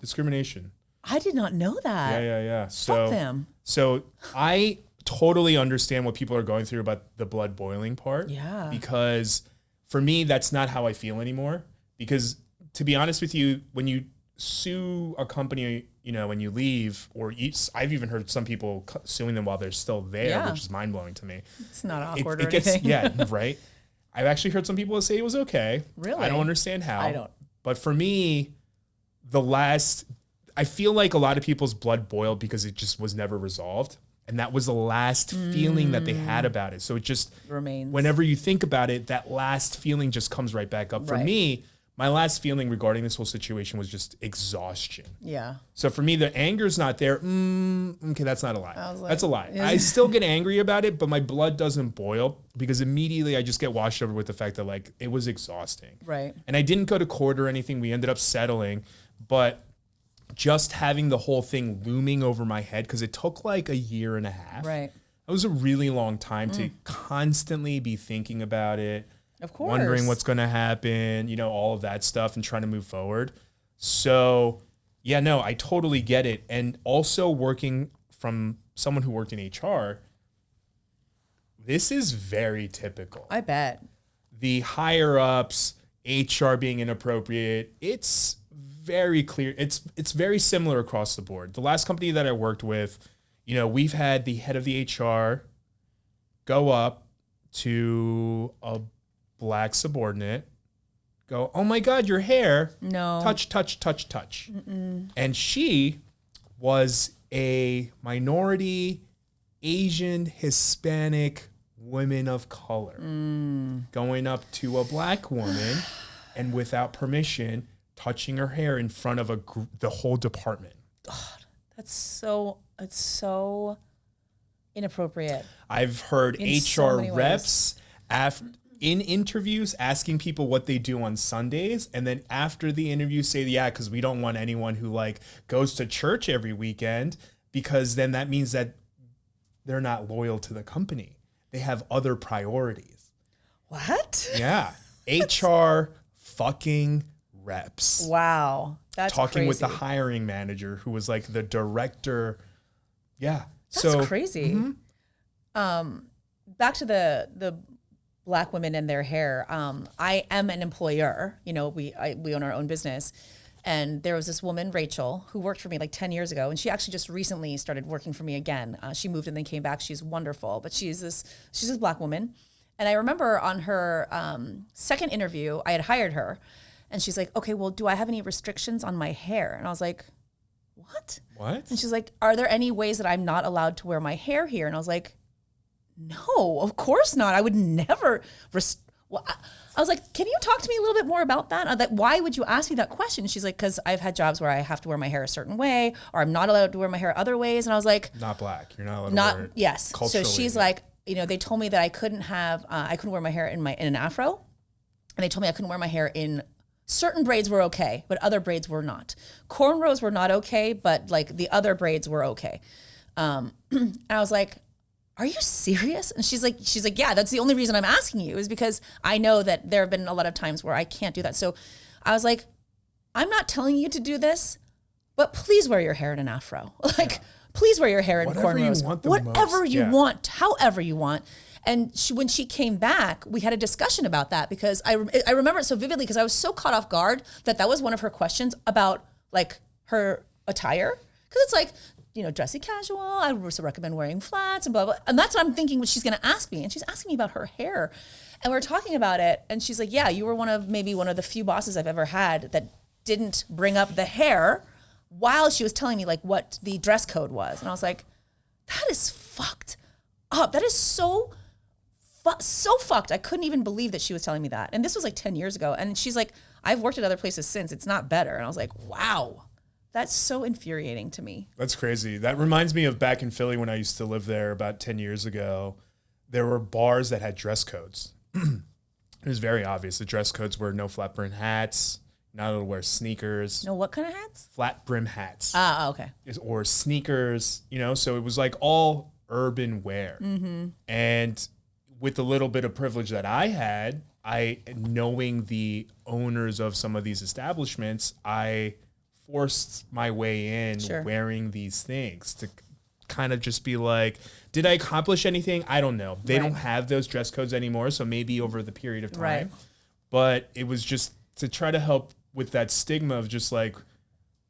Discrimination. I did not know that. Yeah. Fuck them. So I totally understand what people are going through about the blood boiling part. Yeah. Because for me, that's not how I feel anymore. Because to be honest with you, when you sue a company, you know, when you leave, or I've even heard some people suing them while they're still there, which is mind blowing to me. It's not awkward or anything. Yeah, right. I've actually heard some people say it was okay. Really? I don't understand how. I don't. But for me, I feel like a lot of people's blood boiled because it just was never resolved. And that was the last feeling that they had about it. So it just remains. Whenever you think about it, that last feeling just comes right back up. For me, my last feeling regarding this whole situation was just exhaustion. Yeah. So for me, the anger's not there. Okay, that's not a lie. That's a lie. Yeah. I still get angry about it, but my blood doesn't boil because immediately I just get washed over with the fact that like it was exhausting. Right. And I didn't go to court or anything. We ended up settling, but just having the whole thing looming over my head, because it took like 1.5 years. Right. It was a really long time to constantly be thinking about it. Of course. Wondering what's going to happen, you know, all of that stuff and trying to move forward. So, yeah, no, I totally get it. And also working from someone who worked in HR, this is very typical. I bet. The higher ups, HR being inappropriate, it's very clear. It's very similar across the board. The last company that I worked with, you know, we've had the head of the HR go up to a black subordinate, go, oh my God, your hair. No. Touch. And she was a minority, Asian, Hispanic woman of color going up to a black woman and without permission, touching her hair in front of the whole department. It's so inappropriate. I've heard In so HR many reps in interviews asking people what they do on Sundays, and then after the interview say, yeah, because we don't want anyone who like goes to church every weekend, because then that means that they're not loyal to the company. They have other priorities. What? Yeah. HR fucking reps. Wow. That's talking crazy. with the hiring manager who was like the director. Yeah. That's crazy. Back to the Black women and their hair. I am an employer. You know, we own our own business. And there was this woman, Rachel, who worked for me like 10 years ago. And she actually just recently started working for me again. She moved and then came back. She's wonderful. But she's this Black woman. And I remember on her second interview, I had hired her. And she's like, okay, well, do I have any restrictions on my hair? And I was like, what? What? And she's like, are there any ways that I'm not allowed to wear my hair here? And I was like, no, of course not. I would never. I was like, can you talk to me a little bit more about that? Like, why would you ask me that question? She's like, because I've had jobs where I have to wear my hair a certain way, or I'm not allowed to wear my hair other ways. And I was like, not Black. You're not allowed to wear it. Yes. Culturally. So she's like, you know, they told me that I couldn't wear my hair in an afro, and they told me I couldn't wear my hair in certain braids were okay, but other braids were not. Cornrows were not okay, but like the other braids were okay. And I was like, are you serious? And she's like, yeah, that's the only reason I'm asking you is because I know that there have been a lot of times where I can't do that. So I was like, I'm not telling you to do this, but please wear your hair in an afro. Like, please wear your hair in cornrows. Whatever you want, however you want. And when she came back, we had a discussion about that because I remember it so vividly because I was so caught off guard that was one of her questions about like her attire. Because it's like, you know, dressy casual, I also recommend wearing flats and blah, blah. And that's what I'm thinking what she's going to ask me. And she's asking me about her hair. And we're talking about it. And she's like, yeah, you were maybe one of the few bosses I've ever had that didn't bring up the hair while she was telling me like what the dress code was. And I was like, that is fucked up. That is so fucked. I couldn't even believe that she was telling me that. And this was like 10 years ago. And she's like, I've worked at other places since. It's not better. And I was like, wow, that's so infuriating to me. That's crazy. That reminds me of back in Philly when I used to live there about 10 years ago. There were bars that had dress codes. It was very obvious. The dress codes were no flat brim hats, not allowed to wear sneakers. No, what kind of hats? Flat brim hats. Ah, okay. Or sneakers, you know, so it was like all urban wear. Mm-hmm. And with a little bit of privilege that I had, knowing the owners of some of these establishments, I forced my way in wearing these things to kind of just be like, did I accomplish anything? I don't know. They don't have those dress codes anymore, so maybe over the period of time. Right. But it was just to try to help with that stigma of just like,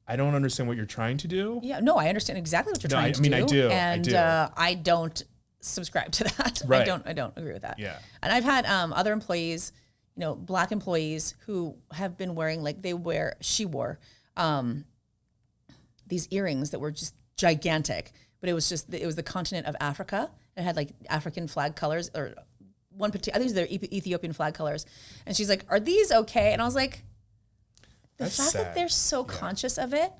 I don't understand what you're trying to do. Yeah, no, I understand exactly what you're trying to do. I do. And I don't subscribe to that. Right. I don't agree with that. Yeah. And I've had other employees, you know, Black employees who have been wearing like she wore these earrings that were just gigantic, but it was the continent of Africa. It had like African flag colors or one particular, I think they're Ethiopian flag colors. And she's like, are these okay? And I was like, the fact that they're so conscious of it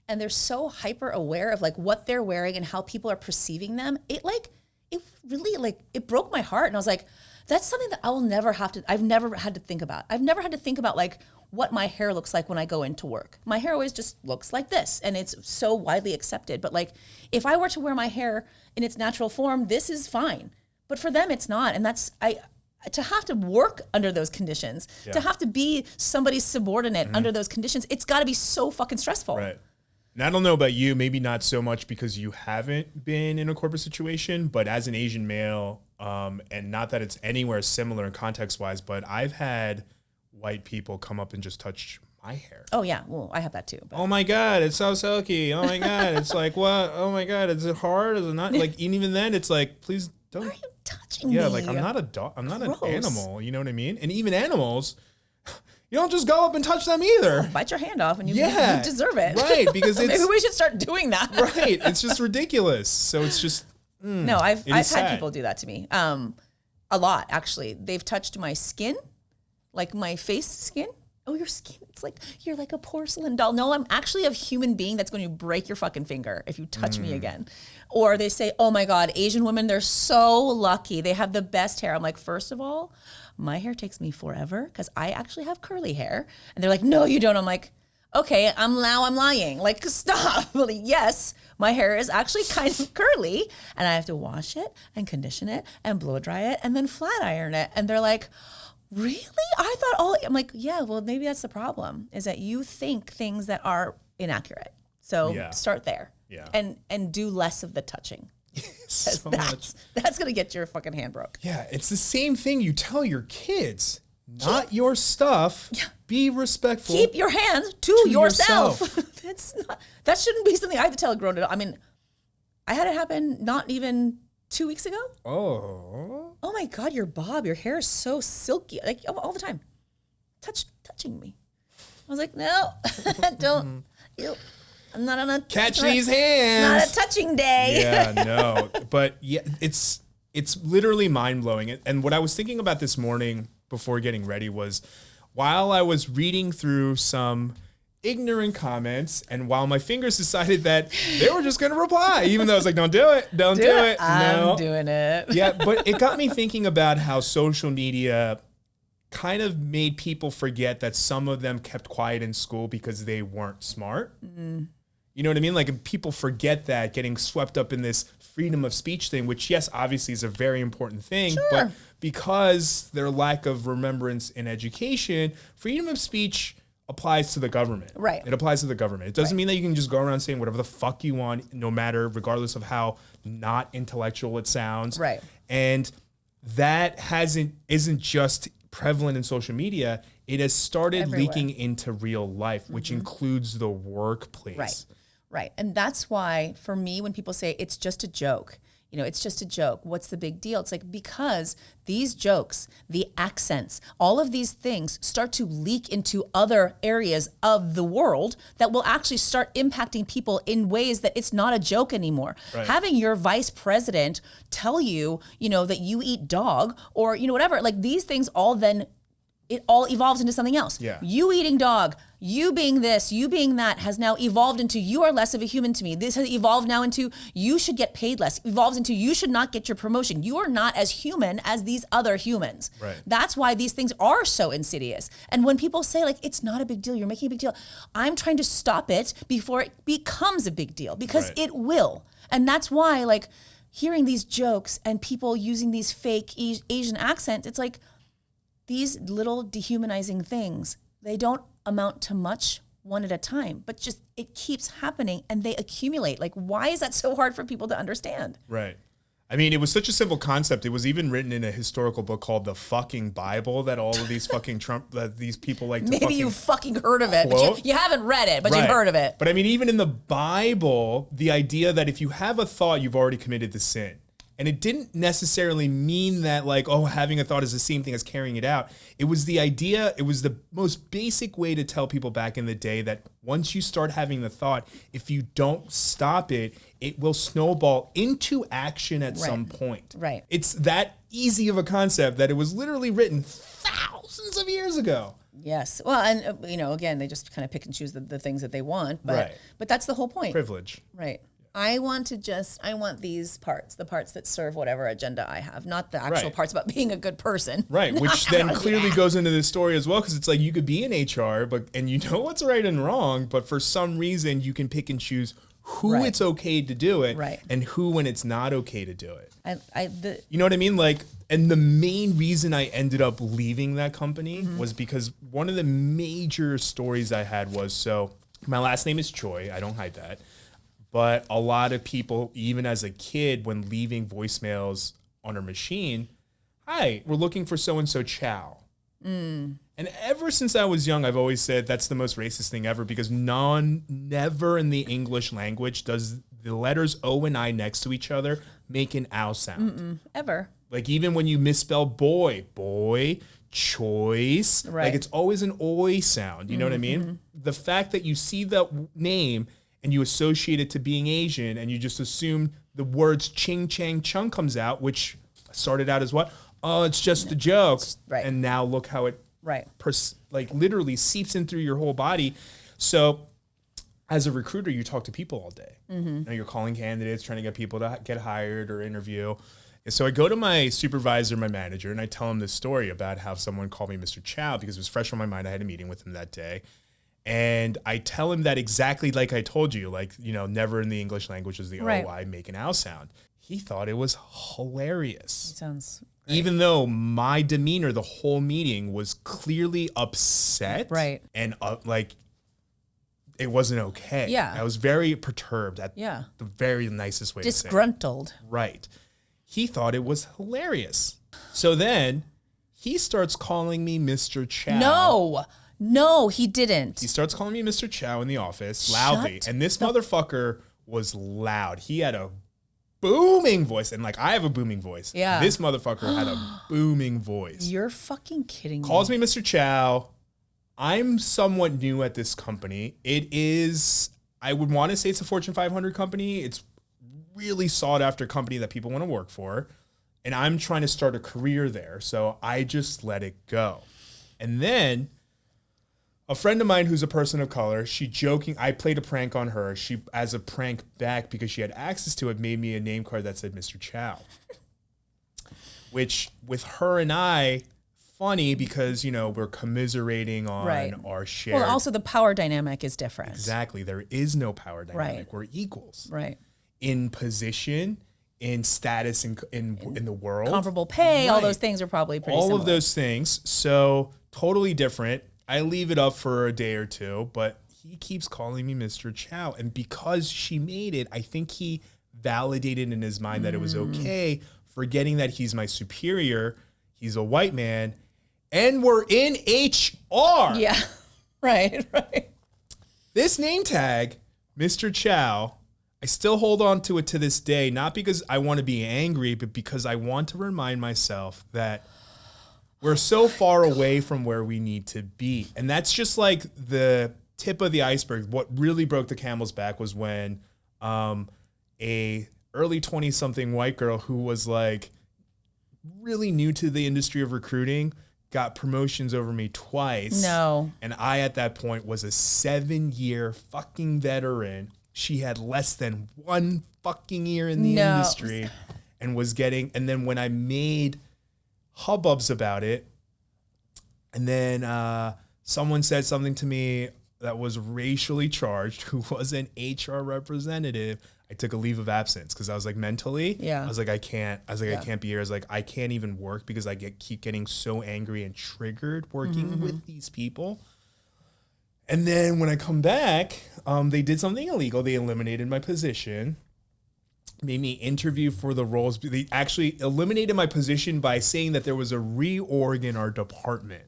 and they're so hyper aware of like what they're wearing and how people are perceiving them, it really broke my heart. And I was like, that's something that I've never had to think about. I've never had to think about like what my hair looks like when I go into work. My hair always just looks like this and it's so widely accepted. But like, if I were to wear my hair in its natural form, this is fine. But for them, it's not. And to have to work under those conditions, to have to be somebody's subordinate under those conditions, it's got to be so fucking stressful. Right. And I don't know about you, maybe not so much because you haven't been in a corporate situation, but as an Asian male, and not that it's anywhere similar in context-wise, but I've had white people come up and just touch my hair. Oh, yeah. Well, I have that too. But. Oh, my God. It's so silky. Oh, my God. It's like, what? Oh, my God. Is it hard? Is it not? Like, even then, it's like, please don't. Why are you touching me? Yeah, like, I'm not a dog. I'm not an animal. You know what I mean? And even animals, you don't just go up and touch them either. Bite your hand off and you deserve it. Right, because it's... Maybe we should start doing that. Right. It's just ridiculous. So it's just... No, I've had people do that to me. A lot, actually. They've touched my skin, like my face skin. Oh, your skin, it's like, you're like a porcelain doll. No, I'm actually a human being that's going to break your fucking finger if you touch me again. Or they say, oh my God, Asian women, they're so lucky. They have the best hair. I'm like, first of all, my hair takes me forever because I actually have curly hair. And they're like, no, you don't. I'm like, okay, I'm lying. Like, stop. Yes, my hair is actually kind of curly and I have to wash it and condition it and blow dry it and then flat iron it. And they're like, really? I thought I'm like, yeah, well, maybe that's the problem, is that you think things that are inaccurate. So start there. Yeah. And do less of the touching. So that's going to get your fucking hand broke. Yeah, it's the same thing you tell your kids. Not your stuff. Yeah. Be respectful. Keep your hands to yourself. That shouldn't be something I have to tell a grown adult. I mean, I had it happen not even 2 weeks ago. Oh my God, your bob, your hair is so silky, like all the time. Touching me. I was like, no, don't. I'm not on a catch these hands. It's not a touching day. Yeah, no. But yeah, it's literally mind blowing. And what I was thinking about this morning before getting ready was, while I was reading through some ignorant comments, and while my fingers decided that they were just going to reply, even though I was like, don't do it. Don't do it. I'm doing it. Yeah, but it got me thinking about how social media kind of made people forget that some of them kept quiet in school because they weren't smart. Mm-hmm. You know what I mean? Like, people forget that, getting swept up in this freedom of speech thing, which, yes, obviously is a very important thing, but because their lack of remembrance in education, freedom of speech applies to the government. Right. It applies to the government. It doesn't mean that you can just go around saying whatever the fuck you want, no matter, regardless of how not intellectual it sounds. Right. And that isn't just prevalent in social media. It has started leaking into real life, which includes the workplace. Right. And that's why, for me, when people say it's just a joke, it's just a joke, what's the big deal? It's like, because these jokes, the accents, all of these things start to leak into other areas of the world that will actually start impacting people in ways that it's not a joke anymore. Right. Having your vice president tell you, that you eat dog, or, whatever, like, these things all then, it all evolves into something else. Yeah. You eating dog, you being this, you being that, has now evolved into you are less of a human to me. This has evolved now into you should get paid less. Evolves into you should not get your promotion. You are not as human as these other humans. Right. That's why these things are so insidious. And when people say, like, it's not a big deal, you're making a big deal, I'm trying to stop it before it becomes a big deal, because it will. And that's why, like, hearing these jokes and people using these fake Asian accents, it's like, these little dehumanizing things, they don't amount to much one at a time, but just it keeps happening and they accumulate. Like, why is that so hard for people to understand? Right. I mean, it was such a simple concept. It was even written in a historical book called The Fucking Bible that all of these fucking these people like to Maybe you fucking heard of it, but you haven't read it, but you've heard of it. But I mean, even in the Bible, the idea that if you have a thought, you've already committed the sin. And it didn't necessarily mean that, like, oh, having a thought is the same thing as carrying it out. It was the idea, it was the most basic way to tell people back in the day that once you start having the thought, if you don't stop it, it will snowball into action at some point. Right. It's that easy of a concept that it was literally written thousands of years ago. Yes. Well, and, again, they just kind of pick and choose the things that they want. But that's the whole point. Privilege. Right. I want these parts, the parts that serve whatever agenda I have, not the actual parts about being a good person. Right, which then clearly goes into this story as well, because it's like you could be in HR, and you know what's right and wrong, but for some reason you can pick and choose who it's okay to do it and who when it's not okay to do it. You know what I mean? Like, and the main reason I ended up leaving that company was because one of the major stories I had was, so my last name is Choi, I don't hide that. But a lot of people, even as a kid, when leaving voicemails on a machine, hi, we're looking for so-and-so Chow. And ever since I was young, I've always said that's the most racist thing ever, because never in the English language does the letters O and I next to each other make an ow sound. Ever. Like, even when you misspell boy, choice, like, it's always an oi sound. You know what I mean? The fact that you see that name and you associate it to being Asian, and you just assume the words ching, chang, chung comes out, which started out as what? Oh, it's just a joke. Right. And now look how it Right. Like literally seeps in through your whole body. So as a recruiter, you talk to people all day. You know, you're calling candidates, trying to get people to get hired or interview. And so I go to my supervisor, my manager, and I tell him this story about how someone called me Mr. Chow because it was fresh on my mind. I had a meeting with him that day. And I tell him that exactly like I told you, like, you know, never in the English language is the O-I make an ow sound. He thought it was hilarious. It sounds great. Even though my demeanor the whole meeting was clearly upset. Right. And like, it wasn't okay. Yeah. I was very perturbed at Yeah. the very nicest way to say it. Disgruntled. Right. He thought it was hilarious. So then he starts calling me Mr. Chow. No, he didn't. He starts calling me Mr. Chow in the office loudly. Shut And this motherfucker was loud. He had a booming voice. And like, I have a booming voice. Yeah. This motherfucker had a booming voice. You're fucking kidding me. Calls me Mr. Chow. I'm somewhat new at this company. It is, I would want to say it's a Fortune 500 company. It's really sought after company that people want to work for. And I'm trying to start a career there. So I just let it go. And then a friend of mine who's a person of color, I played a prank on her. She, as a prank back, because she had access to it, made me a name card that said Mr. Chow. Which, with her and I, funny because, you know, we're commiserating on our shared... Well, also the power dynamic is different. Exactly. There is no power dynamic. Right. We're equals. Right. In position, in status, in the world. Comparable pay, all those things are probably pretty similar. All of those things. So, totally different. I leave it up for a day or two, but he keeps calling me Mr. Chow. And because she made it, I think he validated in his mind that it was okay, forgetting that he's my superior, he's a white man, and we're in HR. Yeah, right. This name tag, Mr. Chow, I still hold on to it to this day, not because I want to be angry, but because I want to remind myself that we're so far away from where we need to be. And that's just like the tip of the iceberg. What really broke the camel's back was when a early 20-something white girl who was like really new to the industry of recruiting got promotions over me twice. No. And I, at that point, was a 7-year fucking veteran. She had less than 1 fucking year in the industry and was getting, and then when I made hubbubs about it, and then someone said something to me that was racially charged, who was an HR representative, I took a leave of absence because I was like, mentally, I was like, I can't be here. I was like, I can't even work because I keep getting so angry and triggered working with these people. And then when I come back, they did something illegal. They eliminated my position, made me interview for the roles. They actually eliminated my position by saying that there was a reorg in our department.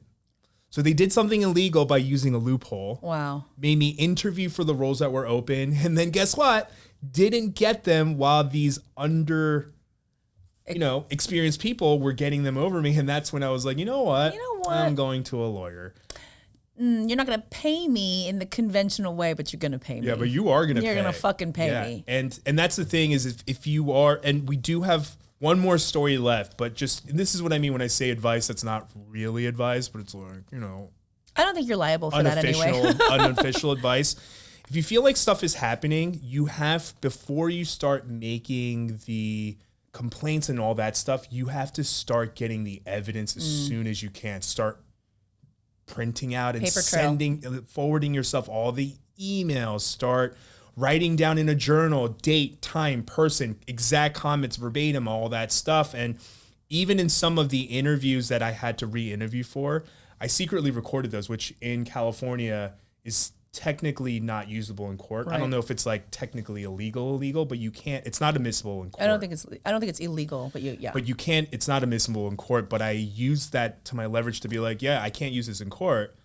So they did something illegal by using a loophole. Wow. Made me interview for the roles that were open. And then guess what? Didn't get them while these experienced people were getting them over me. And that's when I was like, you know what? I'm going to a lawyer. You're not going to pay me in the conventional way, but you're going to pay me. Yeah, but you are going to pay. You're going to fucking pay me. And that's the thing is if you are, and we do have one more story left, but this is what I mean when I say advice that's not really advice, but it's like, I don't think you're liable for that anyway. Unofficial advice. If you feel like stuff is happening, you have, before you start making the complaints and all that stuff, you have to start getting the evidence as soon as you can. Start printing out and forwarding yourself all the emails. Start writing down in a journal, date, time, person, exact comments, verbatim, all that stuff. And even in some of the interviews that I had to re-interview for, I secretly recorded those, which in California is technically not usable in court. Right. I don't know if it's like technically illegal, but you can't, it's not admissible in court. I don't think it's illegal, but But you can't, it's not admissible in court, but I use that to my leverage to be like, I can't use this in court,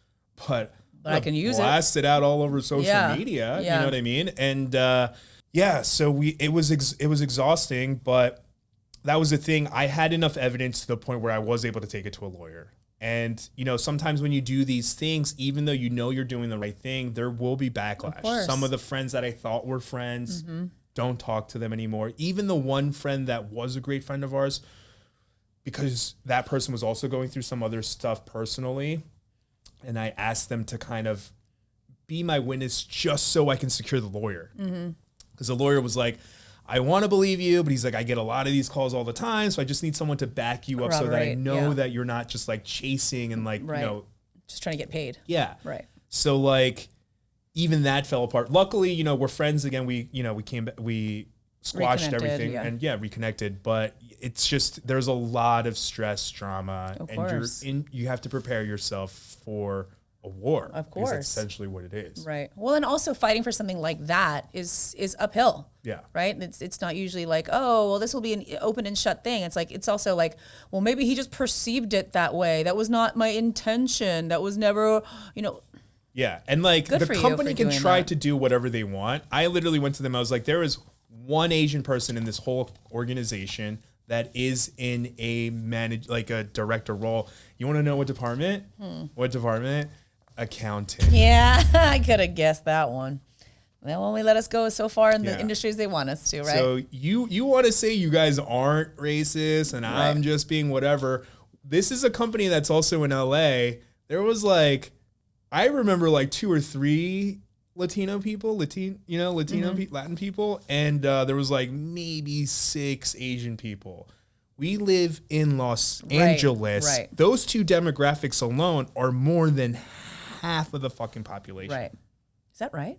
but I can use blast it out all over social media. You know what I mean? And so it was exhausting, but that was the thing. I had enough evidence to the point where I was able to take it to a lawyer. And, sometimes when you do these things, even though you're doing the right thing, there will be backlash. Some of the friends that I thought were friends, don't talk to them anymore. Even the one friend that was a great friend of ours, because that person was also going through some other stuff personally, and I asked them to kind of be my witness just so I can secure the lawyer. Because the lawyer was like, I want to believe you, but he's like, I get a lot of these calls all the time, so I just need someone to back you up so that I know that you're not just like chasing and like, you know. Just trying to get paid. Yeah. Right. So like, even that fell apart. Luckily, you know, we're friends again. We came back, we squashed everything and reconnected. But it's just, there's a lot of stress, drama, and you have to prepare yourself for a war. Of course. That's essentially what it is. Right. Well, and also fighting for something like that is uphill. Yeah. Right. It's not usually like, oh, well, this will be an open and shut thing. It's like, it's also like, well, maybe he just perceived it that way. That was not my intention. That was never, you know. Yeah. And like the company can try to do whatever they want. I literally went to them. I was like, there is one Asian person in this whole organization that is in a a director role. You want to know what department? What department? Accounting. Yeah, I could have guessed that one. They'll only let us go so far in the industries they want us to, right? So you want to say you guys aren't racist and I'm just being whatever. This is a company that's also in LA. There was like, I remember like 2 or 3 Latino people, Latin people, and there was like maybe 6 Asian people. We live in Los Angeles. Right. Those 2 demographics alone are more than half of the fucking population. Right. Is that right?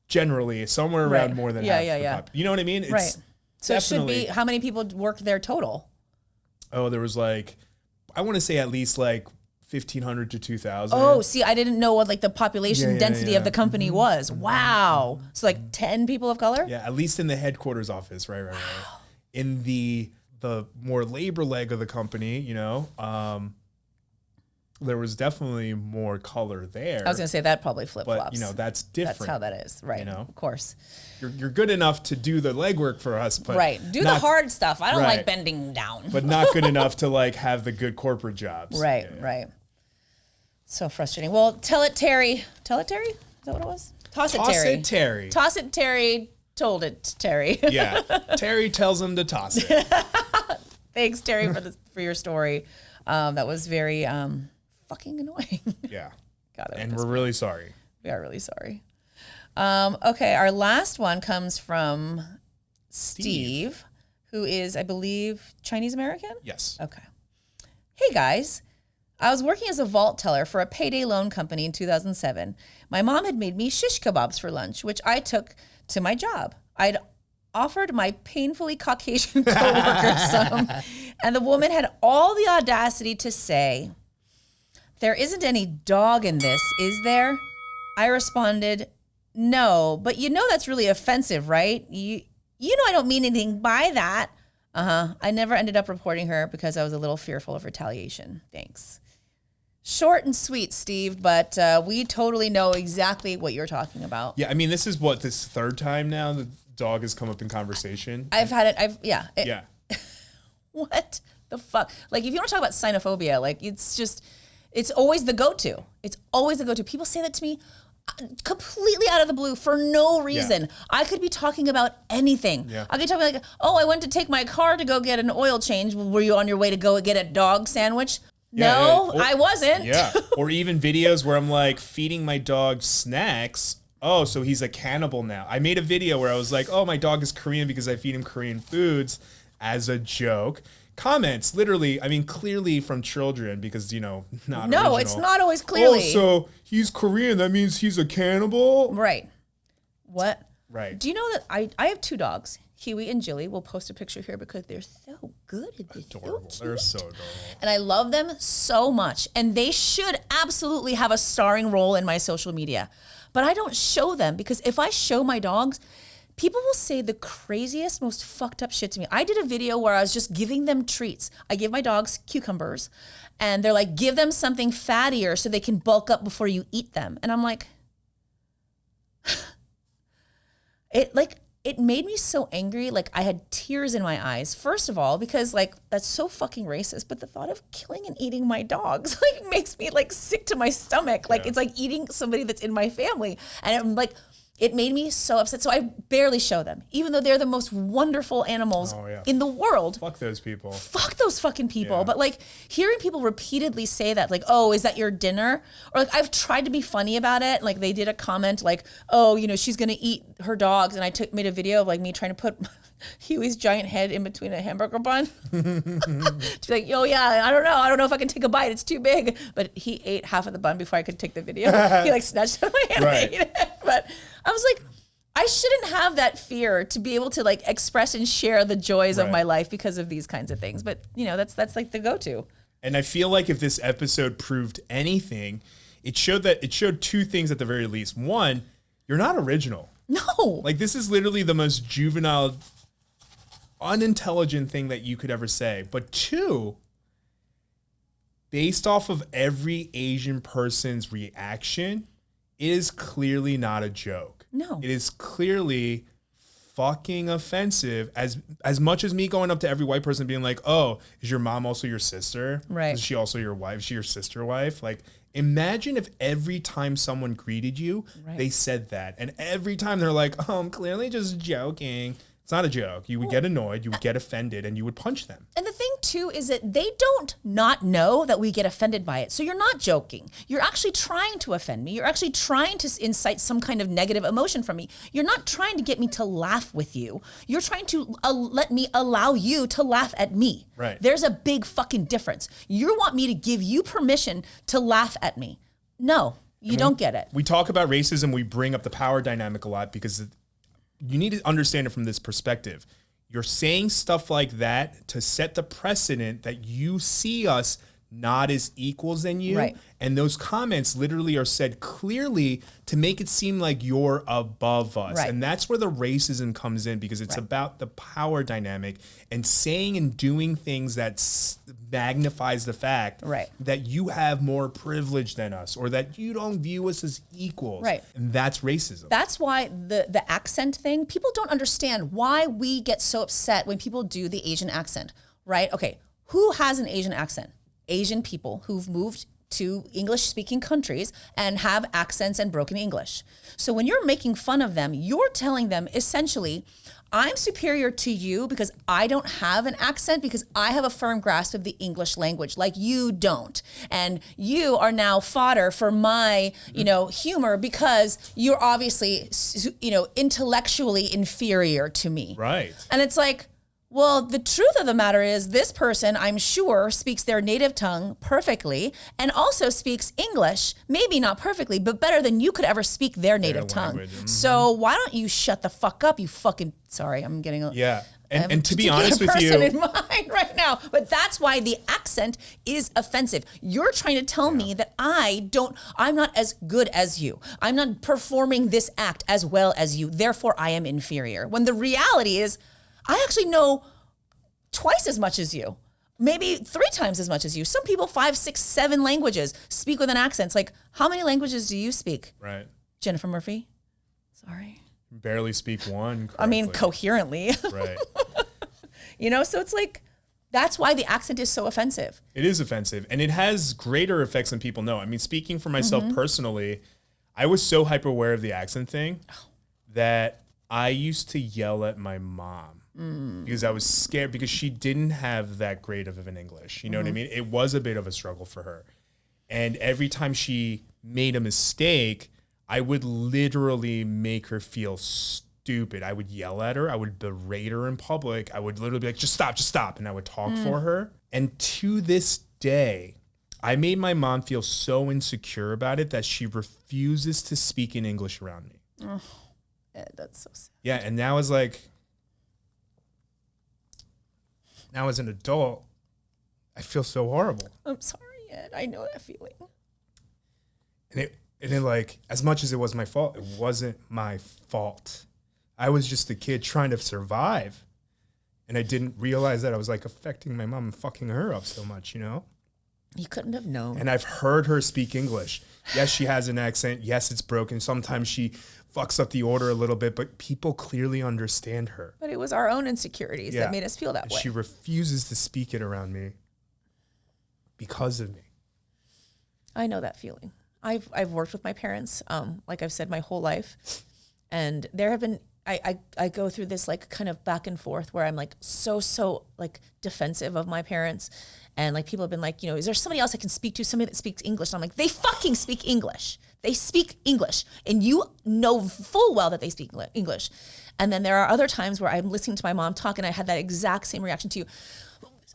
Generally, somewhere around more than half of the population. You know what I mean? It's so it should be, how many people work there total? Oh, there was like, I want to say at least like 1,500 to 2,000. Oh, see, I didn't know what like the population density of the company was. Wow. So like 10 people of color? Yeah, at least in the headquarters office. Right. In the more labor leg of the company, you know, there was definitely more color there. I was going to say that probably flip-flops. But, you know, that's different. That's how that is. Right. You know? Of course. You're good enough to do the legwork for us, but do the hard stuff. I don't like bending down. But not good enough to like have the good corporate jobs. Right. So frustrating. Well, tell it, Terry. Tell it, Terry? Is that what it was? Toss it, Terry. Toss it, Terry. Told it, Terry. Yeah. Terry tells him to toss it. Thanks, Terry, for your story. That was very fucking annoying. Yeah. Got it. And we're really sorry. We are really sorry. Okay, our last one comes from Steve, who is, I believe, Chinese American? Yes. Okay. Hey, guys. I was working as a vault teller for a payday loan company in 2007. My mom had made me shish kebabs for lunch, which I took to my job. I'd offered my painfully Caucasian coworker some, and the woman had all the audacity to say, "There isn't any dog in this, is there?" I responded, "No, but you know that's really offensive, right? You know I don't mean anything by that." I never ended up reporting her because I was a little fearful of retaliation. Thanks. Short and sweet, Steve, but we totally know exactly what you're talking about. Yeah, I mean, this is this third time now the dog has come up in conversation. I've had it. Yeah. What the fuck? Like, if you want to talk about xenophobia, like, it's always the go-to. It's always the go-to. People say that to me completely out of the blue for no reason. Yeah. I could be talking about anything. Yeah. I could talk about like, oh, I went to take my car to go get an oil change. Were you on your way to go get a dog sandwich? No, I wasn't. Yeah. Or even videos where I'm like feeding my dog snacks. Oh, so he's a cannibal now. I made a video where I was like, oh, my dog is Korean because I feed him Korean foods as a joke. Comments, literally, I mean, clearly from children because, not original. It's not always clearly. Oh, so he's Korean. That means he's a cannibal? Right. What? Right. Do you know that I have 2 dogs, Huey and Jilly. We'll post a picture here because they're so good. Adorable. They're so adorable. And I love them so much. And they should absolutely have a starring role in my social media. But I don't show them because if I show my dogs, people will say the craziest, most fucked up shit to me. I did a video where I was just giving them treats. I give my dogs cucumbers. And they're like, give them something fattier so they can bulk up before you eat them. And I'm like, it made me so angry. Like, I had tears in my eyes. First of all, because like, that's so fucking racist. But the thought of killing and eating my dogs makes me like sick to my stomach. Like, it's like eating somebody that's in my family. And I'm like, it made me so upset. So I barely show them, even though they're the most wonderful animals in the world. Fuck those people. Fuck those fucking people. But like hearing people repeatedly say that, like, oh, is that your dinner? Or like I've tried to be funny about it. Like they did a comment like, oh, you know, she's gonna eat her dogs, and I made a video of like me trying to put Huey's giant head in between a hamburger bun. To be like, oh yeah, I don't know if I can take a bite. It's too big. But he ate half of the bun before I could take the video. He like snatched it out of my hand and ate it. But I was like, I shouldn't have that fear to be able to like express and share the joys of my life because of these kinds of things. But you know, that's like the go-to. And I feel like if this episode proved anything, it showed two things at the very least. One, you're not original. No. Like this is literally the most juvenile, unintelligent thing that you could ever say. But two, based off of every Asian person's reaction, it is clearly not a joke. No. It is clearly fucking offensive. As much as me going up to every white person being like, oh, is your mom also your sister? Right. Is she also your wife? Is she your sister wife? Like, imagine if every time someone greeted you, they said that. And every time they're like, oh, I'm clearly just joking. It's not a joke. You would get annoyed, you would get offended, and you would punch them. And the thing, too, is that they don't not know that we get offended by it. So you're not joking. You're actually trying to offend me. You're actually trying to incite some kind of negative emotion from me. You're not trying to get me to laugh with you. You're trying to let me allow you to laugh at me. Right. There's a big fucking difference. You want me to give you permission to laugh at me. No, you don't get it. We talk about racism, we bring up the power dynamic a lot because you need to understand it from this perspective. You're saying stuff like that to set the precedent that you see us not as equals than you. Right. And those comments literally are said clearly to make it seem like you're above us. Right. And that's where the racism comes in, because it's about the power dynamic and saying and doing things that magnifies the fact that you have more privilege than us, or that you don't view us as equals. Right. And that's racism. That's why the accent thing, people don't understand why we get so upset when people do the Asian accent, right? Okay, who has an Asian accent? Asian people who've moved to English-speaking countries and have accents and broken English. So when you're making fun of them, you're telling them essentially, I'm superior to you because I don't have an accent, because I have a firm grasp of the English language like you don't. And you are now fodder for my, humor because you're obviously, intellectually inferior to me. Right. And it's like, well, the truth of the matter is this person, I'm sure, speaks their native tongue perfectly and also speaks English, maybe not perfectly, but better than you could ever speak their native tongue. Mm-hmm. So why don't you shut the fuck up, you fucking... Sorry, I'm getting... And to be honest with you... in mind right now. But that's why the accent is offensive. You're trying to tell me that I'm not as good as you. I'm not performing this act as well as you. Therefore, I am inferior. When the reality is... I actually know twice as much as you, maybe 3 times as much as you. Some people 5, 6, 7 languages speak with an accent. It's like, how many languages do you speak? Right. Jennifer Murphy? Sorry. Barely speak one correctly. I mean, coherently. Right. So it's like, that's why the accent is so offensive. It is offensive. And it has greater effects than people know. I mean, speaking for myself personally, I was so hyper aware of the accent thing that I used to yell at my mom because I was scared, because she didn't have that great of an English. You know what I mean? It was a bit of a struggle for her. And every time she made a mistake, I would literally make her feel stupid. I would yell at her. I would berate her in public. I would literally be like, just stop. And I would talk for her. And to this day, I made my mom feel so insecure about it that she refuses to speak in English around me. Oh. Ed, that's so sad. Yeah, and now as an adult, I feel so horrible. I'm sorry, Ed. I know that feeling. And it as much as it was my fault, it wasn't my fault. I was just a kid trying to survive. And I didn't realize that I was affecting my mom and fucking her up so much, You couldn't have known. And I've heard her speak English. Yes, she has an accent. Yes, it's broken. Sometimes she fucks up the order a little bit, but people clearly understand her. But it was our own insecurities that made us feel that way. She refuses to speak it around me because of me. I know that feeling. I've worked with my parents, like I've said, my whole life. And there have been, I go through this like kind of back and forth where I'm like so like defensive of my parents. And like people have been like, you know, is there somebody else I can speak to, somebody that speaks English? And I'm like, they fucking speak English. They speak English. And you know full well that they speak English. And then there are other times where I'm listening to my mom talk and I had that exact same reaction to you.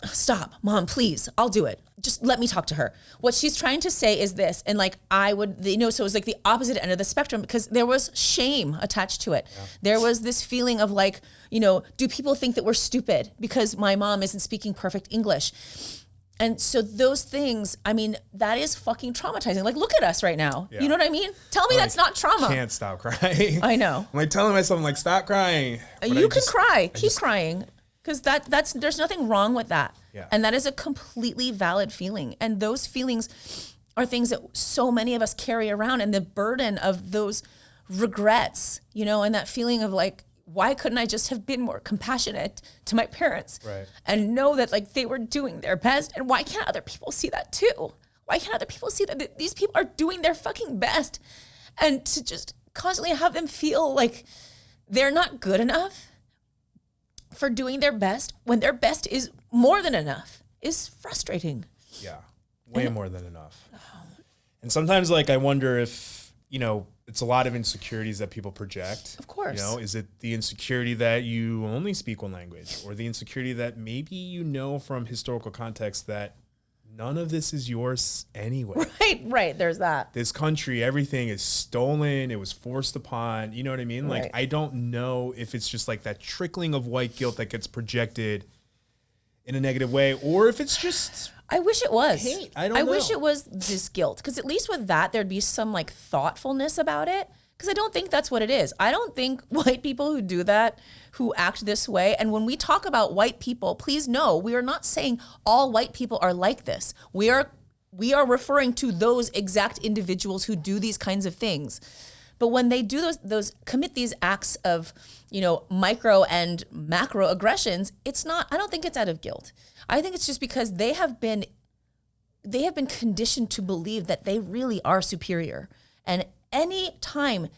Stop, Mom, please, I'll do it. Just let me talk to her. What she's trying to say is this. And like I would, you know, so it was like the opposite end of the spectrum because there was shame attached to it. Yeah. There was this feeling of like, you know, do people think that we're stupid because my mom isn't speaking perfect English? And so those things, I mean, that is fucking traumatizing. Like, look at us right now. Yeah. You know what I mean? Tell me that's not trauma. I can't stop crying. I know. I'm like telling myself, I'm like, stop crying. You can cry. Keep crying. Because there's nothing wrong with that. Yeah. And that is a completely valid feeling. And those feelings are things that so many of us carry around, and the burden of those regrets, you know, and that feeling of like, why couldn't I just have been more compassionate to my parents and know that like they were doing their best? And why can't other people see that too? Why can't other people see that these people are doing their fucking best? And to just constantly have them feel like they're not good enough for doing their best when their best is more than enough is frustrating. Yeah, way more than enough. And sometimes like I wonder if, you know, it's a lot of insecurities that people project. Of course. You know, is it the insecurity that you only speak one language, or the insecurity that maybe you know from historical context that none of this is yours anyway? Right. There's that. This country, everything is stolen. It was forced upon. You know what I mean? Like, I don't know if it's just like that trickling of white guilt that gets projected in a negative way, or if it's just... I wish it was. Hate. I don't know. I wish it was this guilt, because at least with that, there'd be some like thoughtfulness about it. Because I don't think that's what it is. I don't think white people who do that, who act this way, and when we talk about white people, please know, we are not saying all white people are like this. We are referring to those exact individuals who do these kinds of things. But when they do those commit these acts of, you know, micro and macro aggressions, it's not, I don't think it's out of guilt. I think it's just because they have been conditioned to believe that they really are superior. And any time,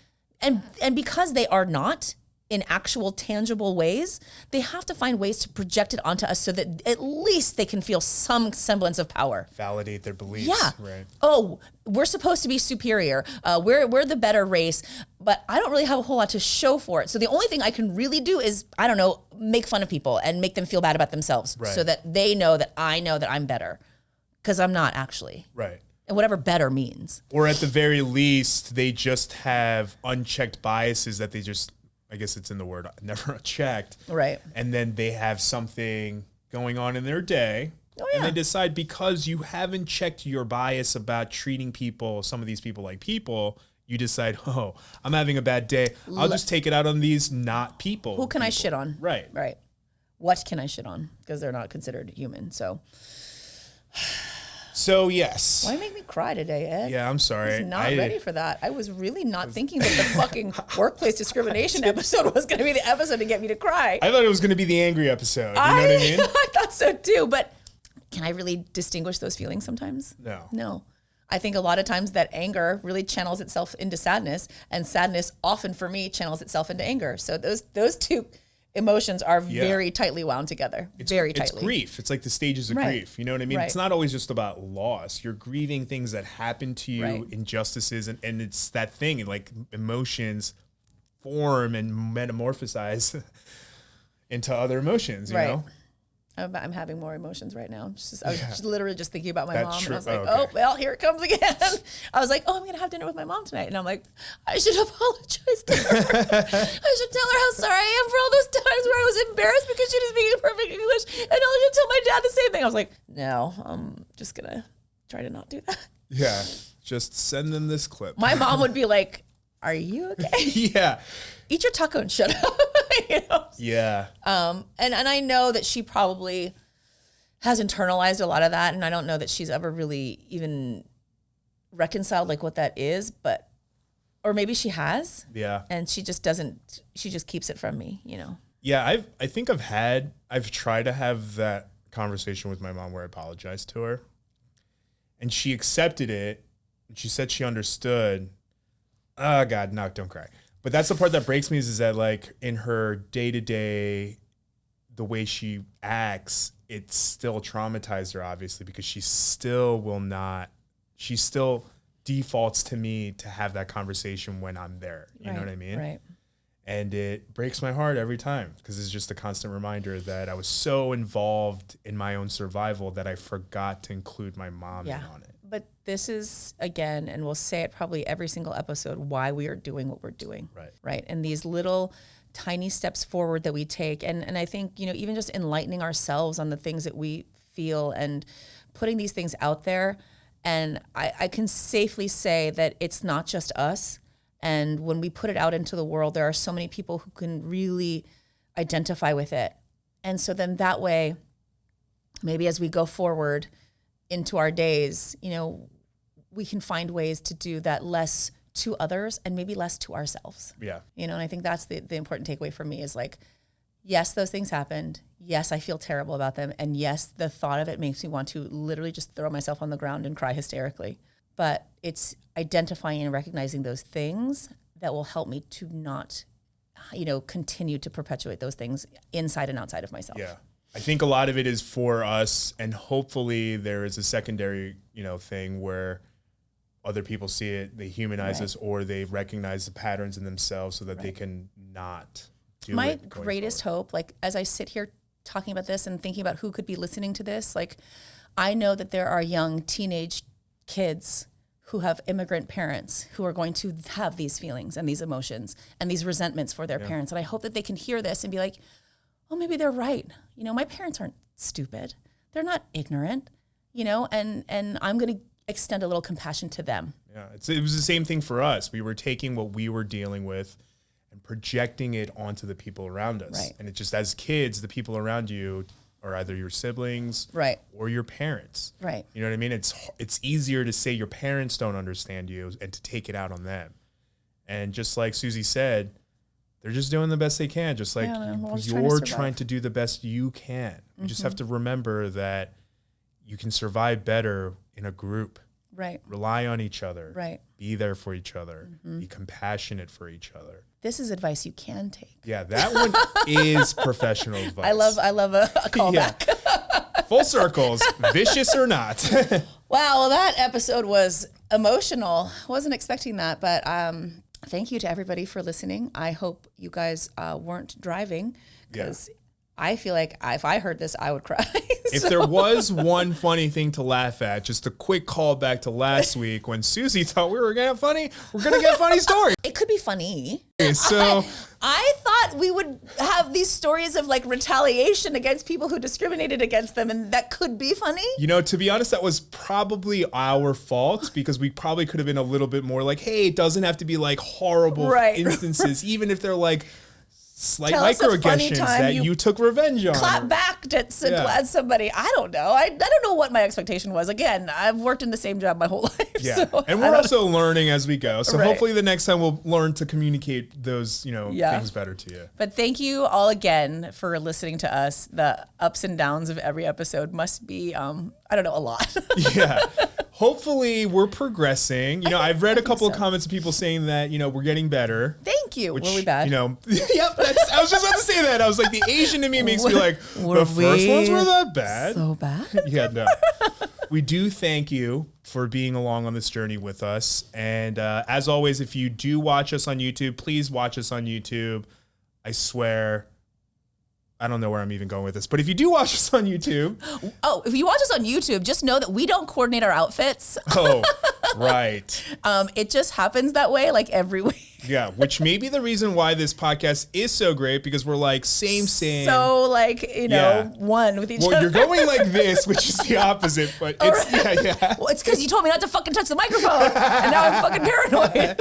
and because they are not in actual tangible ways, they have to find ways to project it onto us so that at least they can feel some semblance of power. Validate their beliefs. Yeah. Right. Oh, we're supposed to be superior. We're the better race, but I don't really have a whole lot to show for it. So the only thing I can really do is, I don't know, make fun of people and make them feel bad about themselves so that they know that I know that I'm better, because I'm not actually. Right. And whatever better means. Or at the very least, they just have unchecked biases that they just, I guess it's in the word, never checked. Right. And then they have something going on in their day. Oh, yeah. And they decide, because you haven't checked your bias about treating people, some of these people like people, you decide, oh, I'm having a bad day. I'll just take it out on these not people. Who can I shit on? Right. Right. What can I shit on? Because they're not considered human. So, yes. Why make me cry today, Ed? Yeah, I'm sorry. I was not ready for that. I was really not thinking that the fucking workplace discrimination episode was going to be the episode to get me to cry. I thought it was going to be the angry episode. You know what I mean? I thought so too. But can I really distinguish those feelings sometimes? No. I think a lot of times that anger really channels itself into sadness, and sadness often for me channels itself into anger. So those two emotions are very tightly wound together. Very tightly. It's grief. It's like the stages of grief. You know what I mean? It's not always just about loss. You're grieving things that happen to you, injustices, and it's that thing, like emotions form and metamorphosize into other emotions, you know? I'm having more emotions right now. I was just literally just thinking about my mom, and I was like, oh, well, here it comes again. I was like, oh, I'm going to have dinner with my mom tonight. And I'm like, I should apologize to her. I should tell her how sorry I am for all those times where I was embarrassed because she didn't speak perfect English. And I was going to tell my dad the same thing. I was like, no, I'm just going to try to not do that. Yeah, just send them this clip. My mom would be like, are you okay? Yeah. Eat your taco and shut up. You know? Yeah. And I know that she probably has internalized a lot of that, and I don't know that she's ever really even reconciled like what that is, or maybe she has. Yeah. And she just doesn't. She just keeps it from me, you know. Yeah, I think I've tried to have that conversation with my mom where I apologized to her, and she accepted it, and she said she understood. Oh God, no, don't cry. But that's the part that breaks me is that like in her day-to-day, the way she acts, it still traumatized her, obviously, because she still defaults to me to have that conversation when I'm there. You know what I mean? Right. And it breaks my heart every time because it's just a constant reminder that I was so involved in my own survival that I forgot to include my mom in on it. But this is, again, and we'll say it probably every single episode, why we are doing what we're doing. Right. And these little tiny steps forward that we take. And I think, even just enlightening ourselves on the things that we feel and putting these things out there. And I can safely say that it's not just us. And when we put it out into the world, there are so many people who can really identify with it. And so then that way, maybe as we go forward into our days, we can find ways to do that less to others and maybe less to ourselves. Yeah. And I think that's the important takeaway for me is like, yes, those things happened. Yes, I feel terrible about them. And yes, the thought of it makes me want to literally just throw myself on the ground and cry hysterically. But it's identifying and recognizing those things that will help me to not, continue to perpetuate those things inside and outside of myself. Yeah. I think a lot of it is for us, and hopefully there is a secondary, thing where other people see it, they humanize us, or they recognize the patterns in themselves so that they can not do My it. My greatest hope, like as I sit here talking about this and thinking about who could be listening to this, like I know that there are young teenage kids who have immigrant parents who are going to have these feelings and these emotions and these resentments for their parents. And I hope that they can hear this and be like, oh, maybe they're right. My parents aren't stupid. They're not ignorant, and I'm going to extend a little compassion to them. Yeah, it was the same thing for us. We were taking what we were dealing with and projecting it onto the people around us. Right. And it just, as kids, the people around you are either your siblings or your parents. Right. You know what I mean? It's easier to say your parents don't understand you and to take it out on them. And just like Susie said, they're just doing the best they can. Just like you're trying to do the best you can. You just have to remember that you can survive better in a group. Right. Rely on each other. Right. Be there for each other. Be compassionate for each other. This is advice you can take. Yeah, that one is professional advice. I love a callback. Yeah. Full circles, vicious or not. Wow, well, that episode was emotional. Wasn't expecting that, but thank you to everybody for listening. I hope you guys weren't driving because I feel like if I heard this, I would cry. If there was one funny thing to laugh at, just a quick callback to last week when Susie thought we were going to get funny stories. It could be funny. So I thought we would have these stories of like retaliation against people who discriminated against them, and that could be funny. To be honest, that was probably our fault because we probably could have been a little bit more like, hey, it doesn't have to be like horrible instances, even if they're like slight microaggressions that you took revenge on. Clap back at somebody. I don't know. I don't know what my expectation was. Again, I've worked in the same job my whole life. Yeah. So and we're also learning as we go. So hopefully the next time we'll learn to communicate those, things better to you. But thank you all again for listening to us. The ups and downs of every episode must be, a lot. Yeah. Hopefully we're progressing. I've read a couple of comments of people saying that, we're getting better. Thank you. Were we bad? Yep. I was just about to say that. I was like, the Asian in me makes me like, the first ones were that bad? So bad? Yeah, no. We do thank you for being along on this journey with us. And as always, if you do watch us on YouTube, please watch us on YouTube. I swear, I don't know where I'm even going with this, but if you do watch us on YouTube. Oh, if you watch us on YouTube, just know that we don't coordinate our outfits. Oh, right. It just happens that way like every week. Yeah, which may be the reason why this podcast is so great because we're like same. So like, one with each other. Well, you're going like this, which is the opposite, but it's, yeah. Well, it's because you told me not to fucking touch the microphone and now I'm fucking paranoid.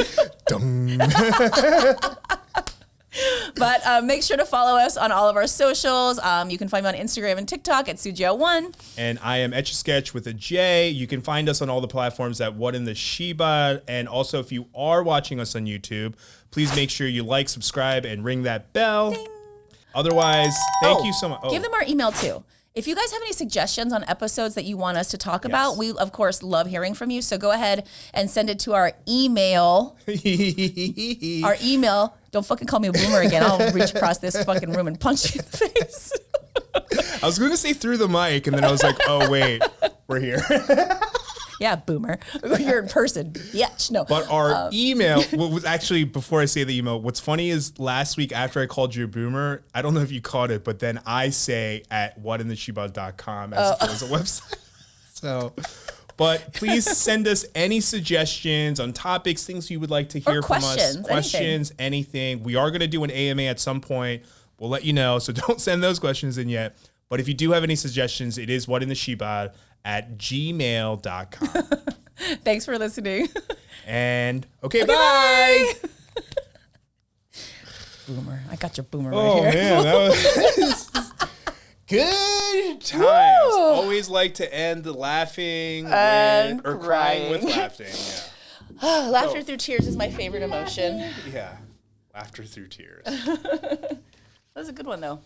But make sure to follow us on all of our socials. You can find me on Instagram and TikTok at Soogia1. And I am Etch-a-Sketch with a J. You can find us on all the platforms at WhatintheShibal. And also, if you are watching us on YouTube, please make sure you like, subscribe, and ring that bell. Ding. Otherwise, thank you so much. Give them our email too. If you guys have any suggestions on episodes that you want us to talk about, we, of course, love hearing from you. So go ahead and send it to our email. Our email. Don't fucking call me a boomer again. I'll reach across this fucking room and punch you in the face. I was going to say through the mic, and then I was like, oh, wait, we're here. Yeah, boomer. You're in person. Bitch. No. But our email, what was actually, before I say the email, what's funny is last week after I called you a boomer, I don't know if you caught it, but then I say at WhatintheShibal.com as if it was a website. So, but please send us any suggestions on topics, things you would like to hear from us. Questions, anything. We are going to do an AMA at some point. We'll let you know. So don't send those questions in yet. But if you do have any suggestions, it is WhatintheShibal at gmail.com. Thanks for listening. And okay, bye. Boomer. I got your boomer right here. Oh, man. That was good times. Woo! Always like to end laughing and or crying with laughing. Yeah. Laughter through tears is my favorite emotion. Yeah. Laughter through tears. That was a good one, though.